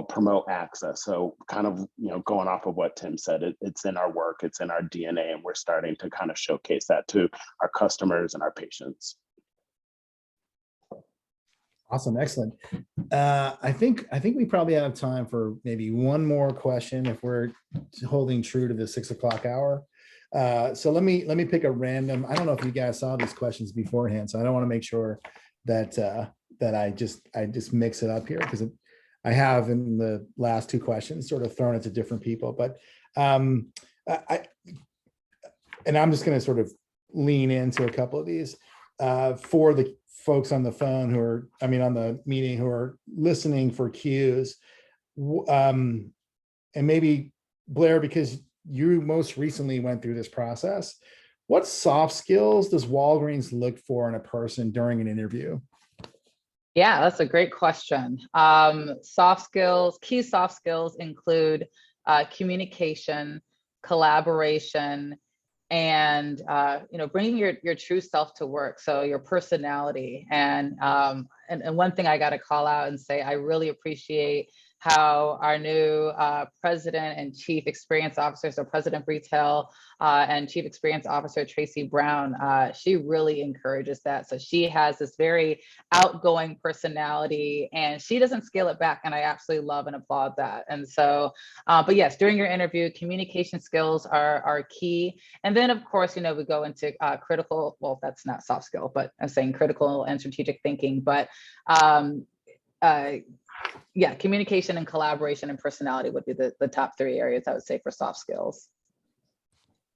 S5: promote access. So kind of, going off of what Tim said, it's in our work, it's in our DNA, and we're starting to kind of showcase that to our customers and our patients.
S3: Awesome, excellent. I think we probably have time for maybe one more question if we're holding true to the 6 o'clock hour. So let me pick a random. I don't know if you guys saw these questions beforehand, so I don't want to make sure that that I just mix it up here, because I have in the last 2 questions sort of thrown it to different people, but and I'm just going to sort of lean into a couple of these for the folks on the phone on the meeting who are listening for cues. And maybe Blair, because you most recently went through this process, what soft skills does Walgreens look for in a person during an interview?
S6: Yeah, that's a great question. Soft skills, key soft skills include communication, collaboration, and bringing your true self to work. So your personality, and one thing I got to call out and say, I really appreciate how our new president and chief experience officer, so president of retail and chief experience officer Tracy Brown, she really encourages that. So she has this very outgoing personality and she doesn't scale it back, and I absolutely love and applaud that. And so, but yes, during your interview, communication skills are key. And then of course, we go into critical, well, that's not soft skill, but I'm saying critical and strategic thinking, but yeah, communication and collaboration and personality would be the top 3 areas I would say for soft skills.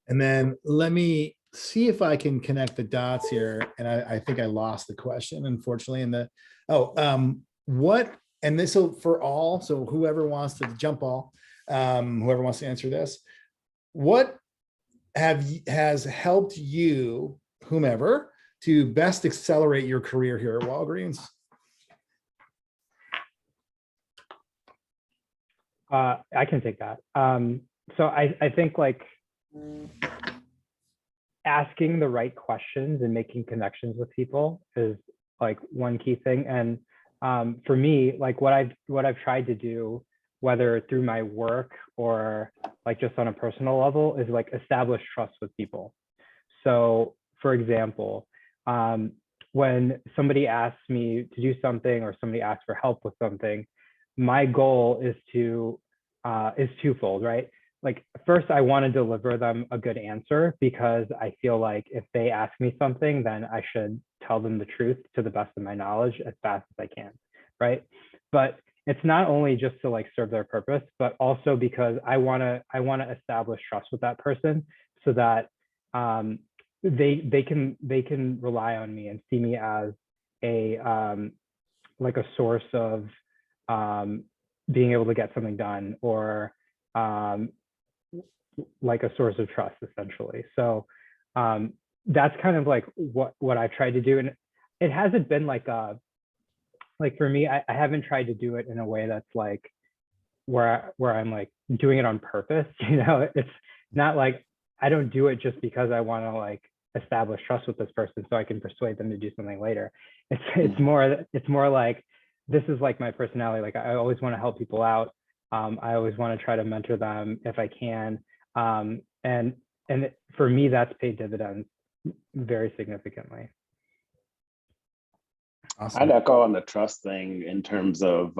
S3: And then let me see if I can connect the dots here. And I think I lost the question, unfortunately. What, and this will for all, so whoever wants to jump all, whoever wants to answer this, what has helped you, whomever, to best accelerate your career here at Walgreens?
S7: I can take that. So I think asking the right questions and making connections with people is one key thing. And for me, what I've tried to do whether through my work or like just on a personal level, is like establish trust with people. So for example, when somebody asks me to do something or somebody asks for help with something, my goal is twofold, right? Like first, I want to deliver them a good answer because I feel like if they ask me something, then I should tell them the truth to the best of my knowledge as fast as I can, right? But it's not only just to like serve their purpose, but also because I want to establish trust with that person so that they can rely on me and see me as a like a source of being able to get something done, or like a source of trust, essentially. So that's kind of like what I tried to do, and it hasn't been like for me, I haven't tried to do it in a way that's like where I'm like doing it on purpose. You know, it's not like I don't do it just because I want to like establish trust with this person so I can persuade them to do something later. It's more like this is like my personality. Like I always want to help people out. I always want to try to mentor them if I can. And for me, that's paid dividends very significantly.
S3: Awesome.
S5: I'd echo on the trust thing in terms of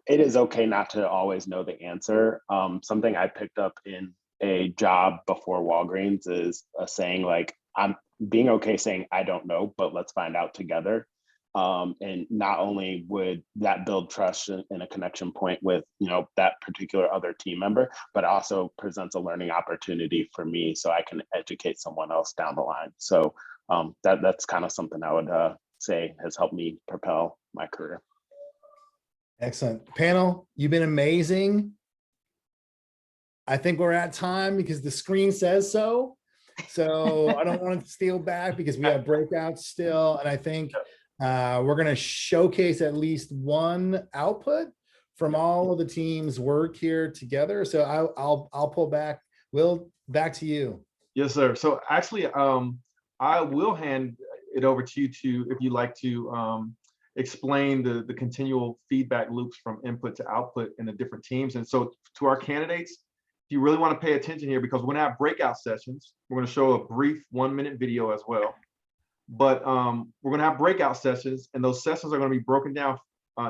S5: it is okay not to always know the answer. Something I picked up in a job before Walgreens is a saying like, I'm being okay saying I don't know, but let's find out together. And not only would that build trust and a connection point with, you know, that particular other team member, but also presents a learning opportunity for me so I can educate someone else down the line. So that's kind of something I would say has helped me propel my career.
S3: Excellent. Panel, you've been amazing. I think we're at time because the screen says so. So I don't want to steal back because we have breakouts still. And I think we're going to showcase at least one output from all of the team's work here together. So I'll pull back. Will, back to you.
S1: Yes, sir. So actually, I will hand it over to you if you'd like to explain the continual feedback loops from input to output in the different teams. And so to our candidates, if you really want to pay attention here, because we're going to have breakout sessions, we're going to show a brief 1-minute video as well. But we're going to have breakout sessions, and those sessions are going to be broken down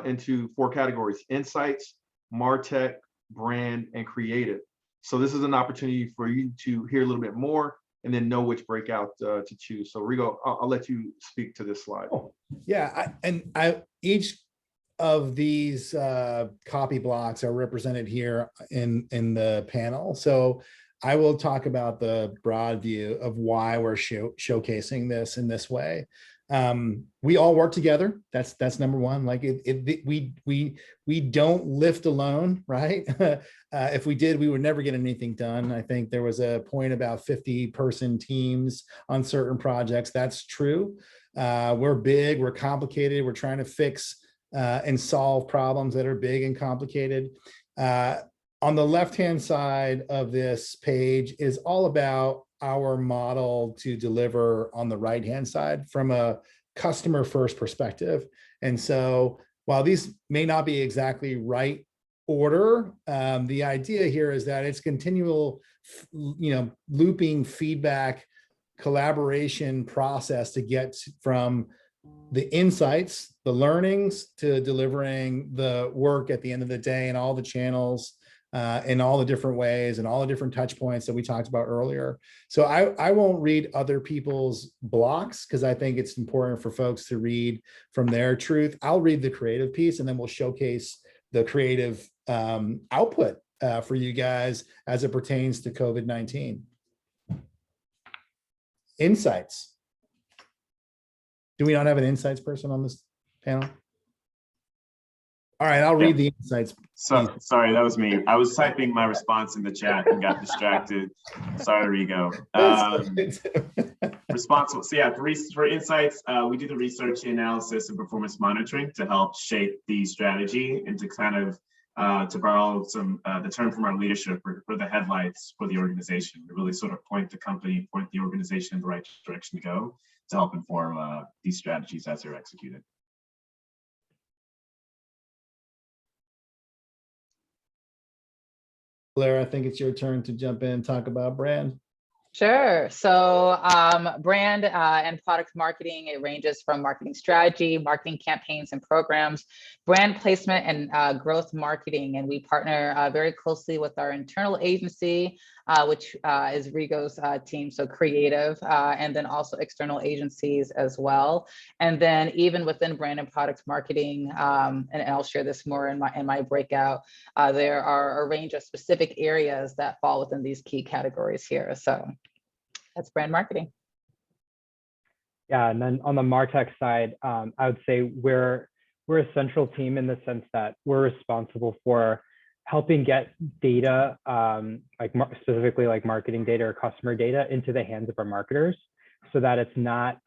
S1: into 4 categories: insights, MarTech, brand, and creative. So this is an opportunity for you to hear a little bit more and then know which breakout to choose. So Rigo, I'll let you speak to this slide.
S3: Oh, yeah, each of these copy blocks are represented here in the panel. So I will talk about the broad view of why we're showcasing this in this way. We all work together. That's number one. Like we don't lift alone, right? If we did, we would never get anything done. I think there was a point about 50-person teams on certain projects. That's true. We're big, we're complicated. We're trying to fix and solve problems that are big and complicated. On the left-hand side of this page is all about our model to deliver on the right-hand side from a customer-first perspective. And so while these may not be exactly right order, the idea here is that it's continual, looping feedback, collaboration process to get from the insights, the learnings, to delivering the work at the end of the day, and all the channels in all the different ways and all the different touch points that we talked about earlier. So I won't read other people's blocks because I think it's important for folks to read from their truth. I'll read the creative piece, and then we'll showcase the creative output for you guys as it pertains to COVID-19. Insights. Do we not have an insights person on this panel? All right, I'll read the insights.
S4: So, sorry, that was me. I was typing my response in the chat and got distracted. Sorry, Rigo. Responsible. So yeah, for insights, we do the research, analysis, and performance monitoring to help shape the strategy and to kind of, to borrow some the term from our leadership, for the headlights for the organization, to really sort of point the company, point the organization in the right direction to go to help inform these strategies as they're executed.
S3: Blair, I think it's your turn to jump in and talk about brand.
S6: Sure. So brand and product marketing, it ranges from marketing strategy, marketing campaigns and programs, brand placement, and growth marketing. And we partner very closely with our internal agency, which is Rigo's team, so creative, and then also external agencies as well. And then even within brand and product marketing, and I'll share this more in my breakout, there are a range of specific areas that fall within these key categories here. So that's brand marketing.
S7: Yeah, and then on the MarTech side, I would say we're a central team in the sense that we're responsible for helping get data, specifically like marketing data or customer data, into the hands of our marketers, so that it's not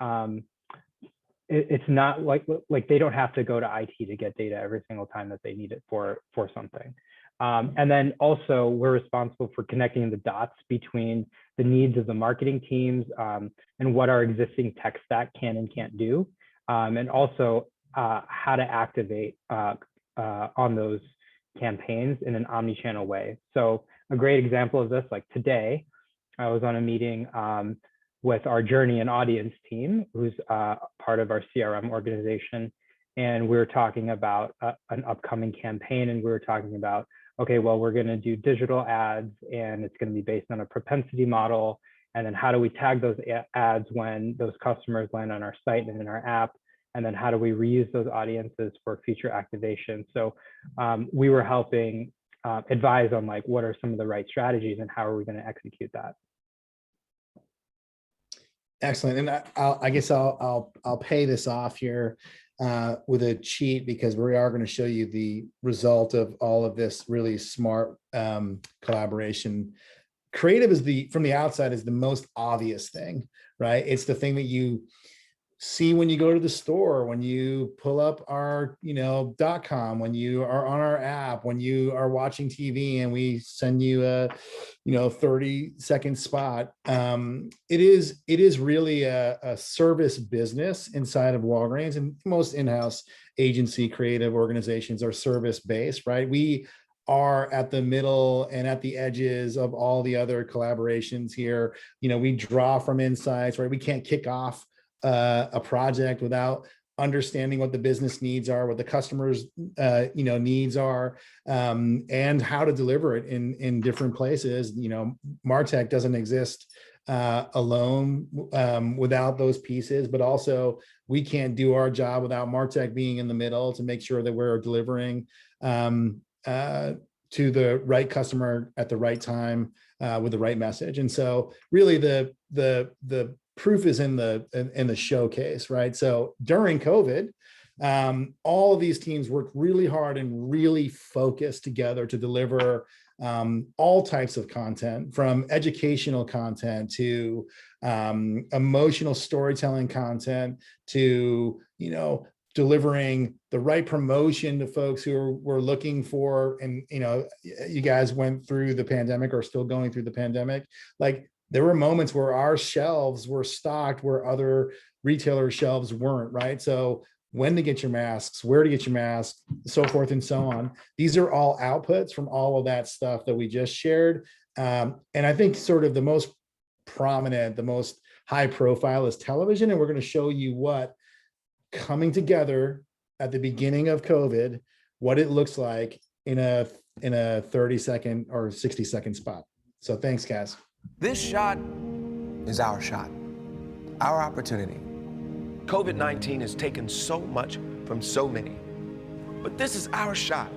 S7: like they don't have to go to IT to get data every single time that they need it for something. And then also we're responsible for connecting the dots between the needs of the marketing teams and what our existing tech stack can and can't do, and also how to activate on those campaigns in an omni-channel way. So a great example of this, like today, I was on a meeting with our journey and audience team, who's part of our CRM organization. And we were talking about an upcoming campaign, and we were talking about, okay, well, we're going to do digital ads and it's going to be based on a propensity model. And then how do we tag those ads when those customers land on our site and in our app? And then how do we reuse those audiences for future activation? So we were helping advise on like, what are some of the right strategies and how are we going to execute that?
S3: Excellent. And I guess I'll pay this off here with a cheat, because we are going to show you the result of all of this really smart collaboration. Creative is from the outside is the most obvious thing, right? It's the thing that you see when you go to the store, when you pull up our, .com, when you are on our app, when you are watching TV and we send you a, 30-second spot. It is really a service business inside of Walgreens, and most in-house agency creative organizations are service-based, right? We are at the middle and at the edges of all the other collaborations here. We draw from insights, right? We can't kick off a project without understanding what the business needs are, what the customers needs are, and how to deliver it in different places. MarTech doesn't exist alone without those pieces, but also we can't do our job without MarTech being in the middle to make sure that we're delivering to the right customer at the right time with the right message. And so really the proof is in the showcase, right? So during COVID, all of these teams worked really hard and really focused together to deliver all types of content, from educational content to emotional storytelling content to, delivering the right promotion to folks who were looking for, and, you guys went through the pandemic or still going through the pandemic. Like, there were moments where our shelves were stocked where other retailer shelves weren't, right? So when to get your masks, where to get your masks, so forth and so on. These are all outputs from all of that stuff that we just shared. And I think sort of the most prominent, the most high profile is television. And we're going to show you what coming together at the beginning of COVID, what it looks like in a 30-second or 60-second spot. So thanks, guys.
S8: This shot is our shot, our opportunity. COVID-19 has taken so much from so many, but this is our shot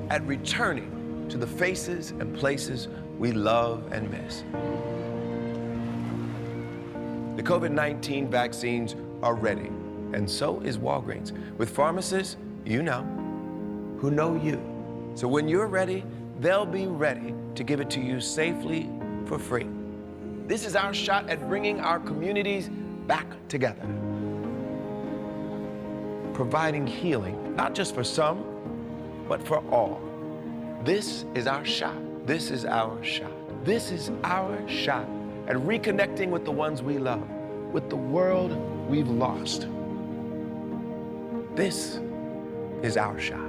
S8: at returning to the faces and places we love and miss. The COVID-19 vaccines are ready, and so is Walgreens, with pharmacists who know you. So when you're ready, they'll be ready to give it to you safely for free. This is our shot at bringing our communities back together, providing healing, not just for some, but for all. This is our shot. This is our shot. This is our shot at reconnecting with the ones we love, with the world we've lost. This is our shot.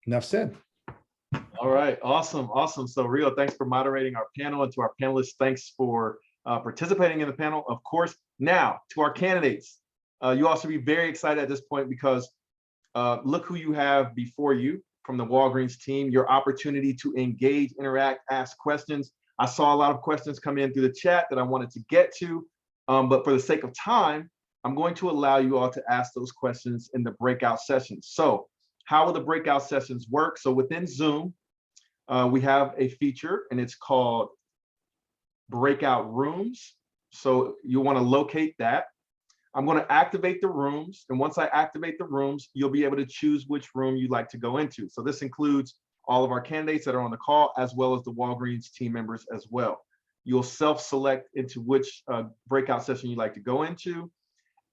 S3: Enough said.
S1: All right, awesome, awesome. So Rigo, thanks for moderating our panel, and to our panelists, thanks for participating in the panel. Of course, now to our candidates, you all should be very excited at this point because look who you have before you from the Walgreens team, your opportunity to engage, interact, ask questions. I saw a lot of questions come in through the chat that I wanted to get to, but for the sake of time, I'm going to allow you all to ask those questions in the breakout sessions. So how will the breakout sessions work? So within Zoom, we have a feature and it's called Breakout Rooms. So you want to locate that. I'm going to activate the rooms. And once I activate the rooms, you'll be able to choose which room you'd like to go into. So this includes all of our candidates that are on the call, as well as the Walgreens team members as well. You'll self-select into which breakout session you'd like to go into,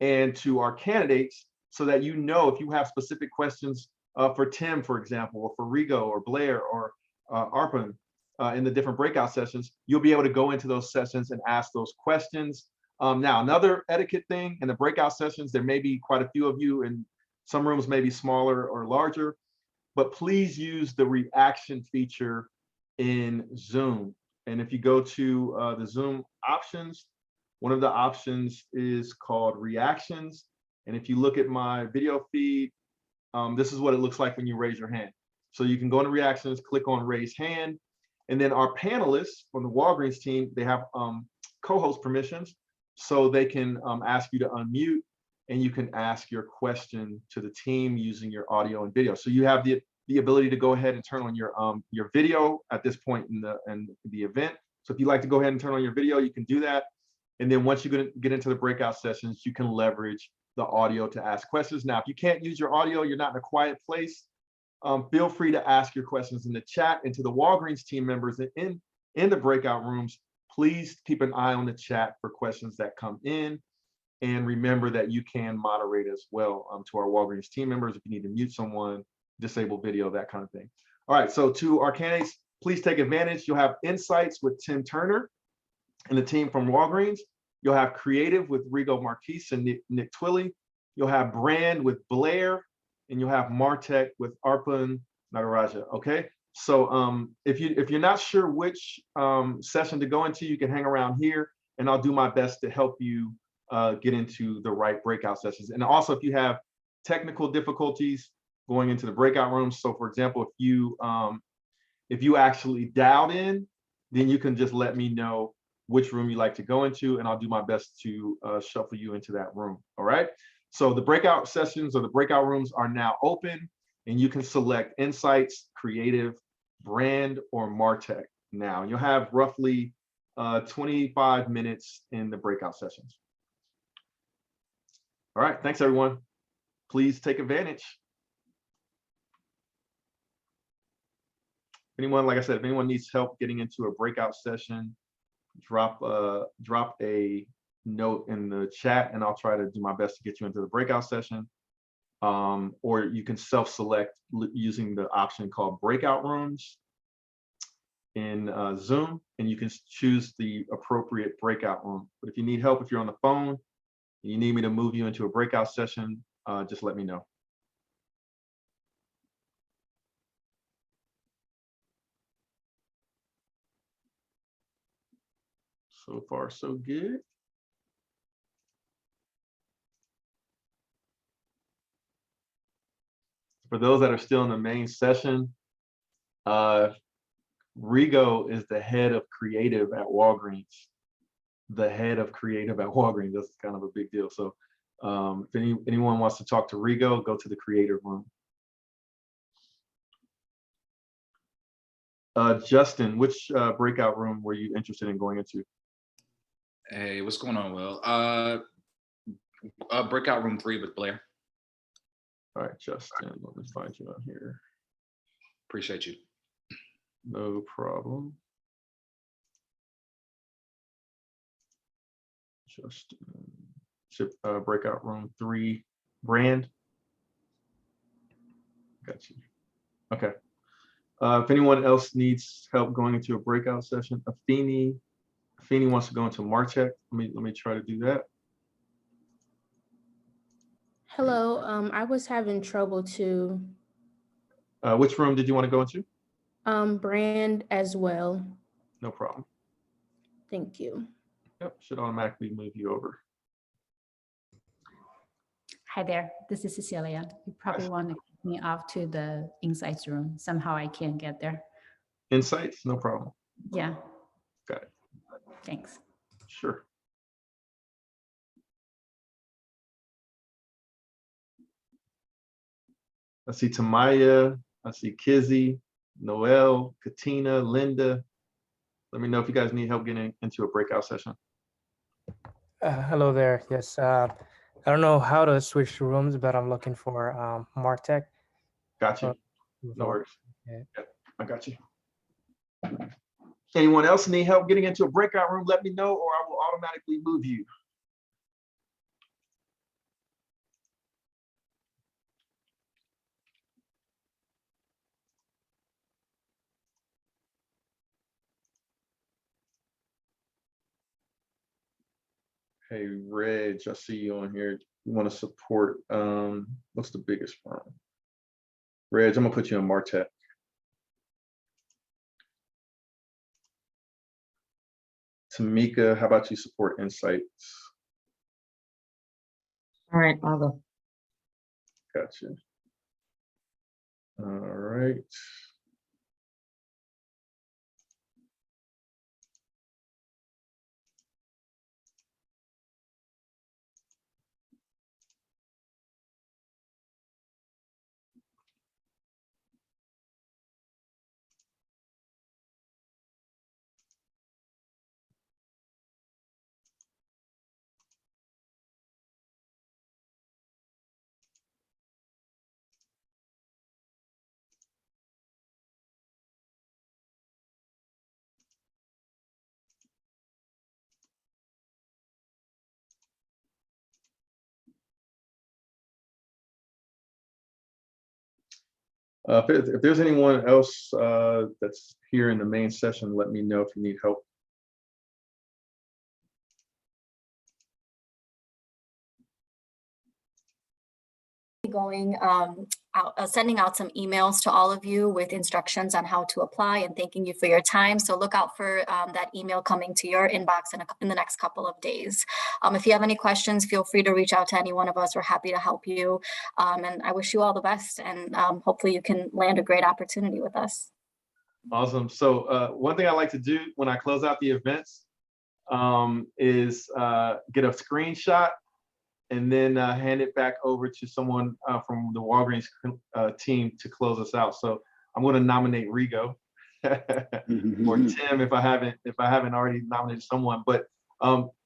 S1: and to our candidates, so that you know if you have specific questions for Tim, for example, or for Rigo or Blair or Arpan in the different breakout sessions, you'll be able to go into those sessions and ask those questions. Now, another etiquette thing in the breakout sessions, there may be quite a few of you, and some rooms may be smaller or larger, but please use the reaction feature in Zoom. And if you go to the Zoom options, one of the options is called reactions. And if you look at my video feed, this is what it looks like when you raise your hand. So you can go into reactions, click on raise hand, and then our panelists from the Walgreens team, they have co-host permissions, so they can ask you to unmute, and you can ask your question to the team using your audio and video. So you have the ability to go ahead and turn on your video at this point in the event. So if you like to go ahead and turn on your video, you can do that. And then once you get into the breakout sessions, you can leverage the audio to ask questions. Now, if you can't use your audio, you're not in a quiet place, feel free to ask your questions in the chat. And to the Walgreens team members in the breakout rooms, please keep an eye on the chat for questions that come in. And remember that you can moderate as well to our Walgreens team members if you need to mute someone, disable video, that kind of thing. All right, so to our candidates, please take advantage. You'll have insights with Tim Turner and the team from Walgreens. You'll have creative with Rigo Marquise and Nick Twilly. You'll have brand with Blair, and you'll have Martech with Arpan Nagaraja. Okay, so if you're not sure which session to go into, you can hang around here, and I'll do my best to help you get into the right breakout sessions. And also, if you have technical difficulties going into the breakout rooms, so for example, if you actually dialed in, then you can just let me know which room you like to go into, and I'll do my best to shuffle you into that room. All right. So the breakout sessions or the breakout rooms are now open, and you can select insights, creative, brand, or Martech now. You'll have roughly 25 minutes in the breakout sessions. All right. Thanks, everyone. Please take advantage. Anyone, like I said, if anyone needs help getting into a breakout session, drop a note in the chat, and I'll try to do my best to get you into the breakout session. Or you can self-select using the option called breakout rooms in Zoom, and you can choose the appropriate breakout room. But if you need help, if you're on the phone, and you need me to move you into a breakout session, just let me know. So far, so good. For those that are still in the main session, Rigo is the head of creative at Walgreens. The head of creative at Walgreens. That's kind of a big deal. So if anyone wants to talk to Rigo, go to the creative room. Justin, which breakout room were you interested in going into?
S9: Hey, what's going on, Will? Breakout room 3 with Blair.
S1: All right, Justin, let me find you on here.
S9: Appreciate you.
S1: No problem. Justin, breakout room 3, brand. Got you. Okay. If anyone else needs help going into a breakout session, Afeni wants to go into Martech. Let me try to do that.
S10: Hello, I was having trouble to
S1: Which room did you want to go into?
S10: Brand as well.
S1: No problem.
S10: Thank you.
S1: Yep, should automatically move you over.
S11: Hi there, this is Cecilia. You probably want to kick me off to the insights room. Somehow I can't get there.
S1: Insights, no problem.
S11: Yeah.
S1: Got it.
S11: Thanks.
S1: Sure. I see Tamaya, I see Kizzy, Noel, Katina, Linda. Let me know if you guys need help getting into a breakout session.
S12: Hello there. Yes, I don't know how to switch rooms, but I'm looking for Martech.
S1: Got you. No worries.
S12: Yeah.
S1: Yep, I got you. Anyone else need help getting into a breakout room? Let me know, or I will automatically move you. Hey, Reg, I see you on here. You want to support, what's the biggest firm? Reg, I'm gonna put you on Martech. Tamika, how about you support Insights?
S13: All right, I'll go.
S1: Gotcha. All right. If there's anyone else that's here in the main session, let me know if you need help.
S14: Going sending out some emails to all of you with instructions on how to apply and thanking you for your time. So look out for that email coming to your inbox in the next couple of days. If you have any questions, feel free to reach out to any one of us. We're happy to help you. And I wish you all the best, and hopefully you can land a great opportunity with us.
S1: Awesome. So one thing I like to do when I close out the events is get a screenshot and then hand it back over to someone from the Walgreens team to close us out. So I'm going to nominate Rigo or Tim if I haven't already nominated someone. But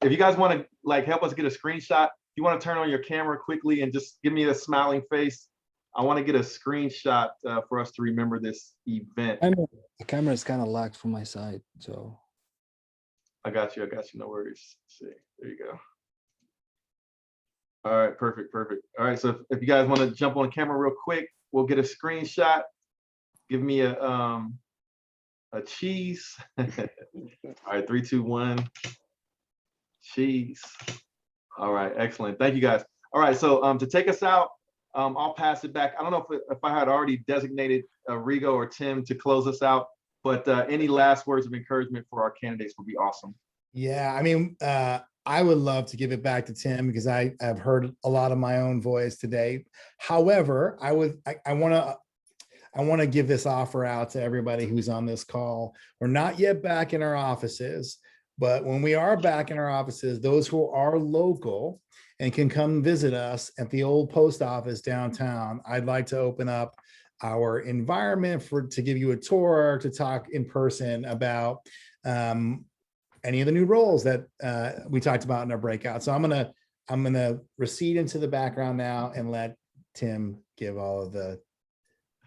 S1: if you guys want to like help us get a screenshot, you want to turn on your camera quickly and just give me a smiling face. I want to get a screenshot for us to remember this event.
S15: The camera is kind of lagged from my side, so.
S1: I got you. No worries. Let's see, there you go. All right, perfect. All right, so if you guys want to jump on camera real quick, we'll get a screenshot. Give me a cheese. All right, 3, 2, 1. Cheese. All right, excellent. Thank you guys. All right, so to take us out, I'll pass it back. I don't know if I had already designated Rigo or Tim to close us out, but any last words of encouragement for our candidates would be awesome.
S3: Yeah, I mean, I would love to give it back to Tim because I have heard a lot of my own voice today. However, I want to give this offer out to everybody who's on this call. We're not yet back in our offices, but when we are back in our offices, those who are local and can come visit us at the old post office downtown, I'd like to open up our environment to give you a tour, to talk in person about any of the new roles that we talked about in our breakout. So I'm gonna recede into the background now and let Tim give all of the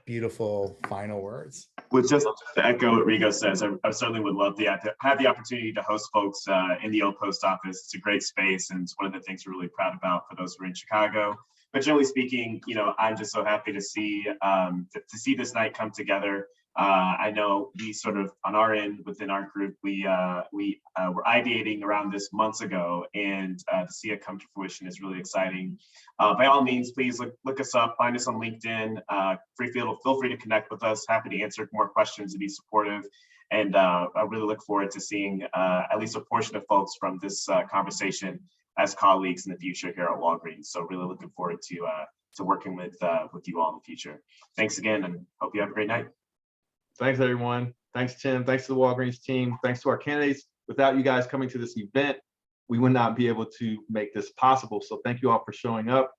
S3: beautiful final words.
S4: Well, just to echo what Rigo says, I certainly would love to have the opportunity to host folks in the old post office. It's a great space, and it's one of the things we're really proud about for those who are in Chicago. But generally speaking, I'm just so happy to see this night come together. I know we sort of on our end within our group, we were ideating around this months ago, and to see it come to fruition is really exciting. By all means, please look us up, find us on LinkedIn. Feel free to connect with us. Happy to answer more questions and be supportive. And I really look forward to seeing at least a portion of folks from this conversation as colleagues in the future here at Walgreens. So really looking forward to working with you all in the future. Thanks again, and hope you have a great night.
S1: Thanks, everyone. Thanks, Tim. Thanks to the Walgreens team. Thanks to our candidates. Without you guys coming to this event, we would not be able to make this possible. So thank you all for showing up,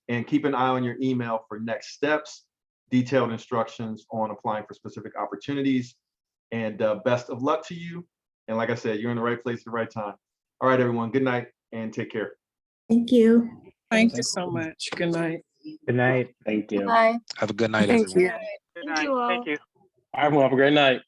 S1: and keep an eye on your email for next steps, detailed instructions on applying for specific opportunities, and best of luck to you. And like I said, you're in the right place at the right time. All right, everyone. Good night and take care.
S13: Thank you.
S16: Thank you so much. Good night.
S7: Good night.
S5: Thank you.
S14: Bye.
S17: Have a good night,
S16: Thank
S17: everyone.
S16: you.
S18: Good night. Thank you.
S19: All right, well, have a great night.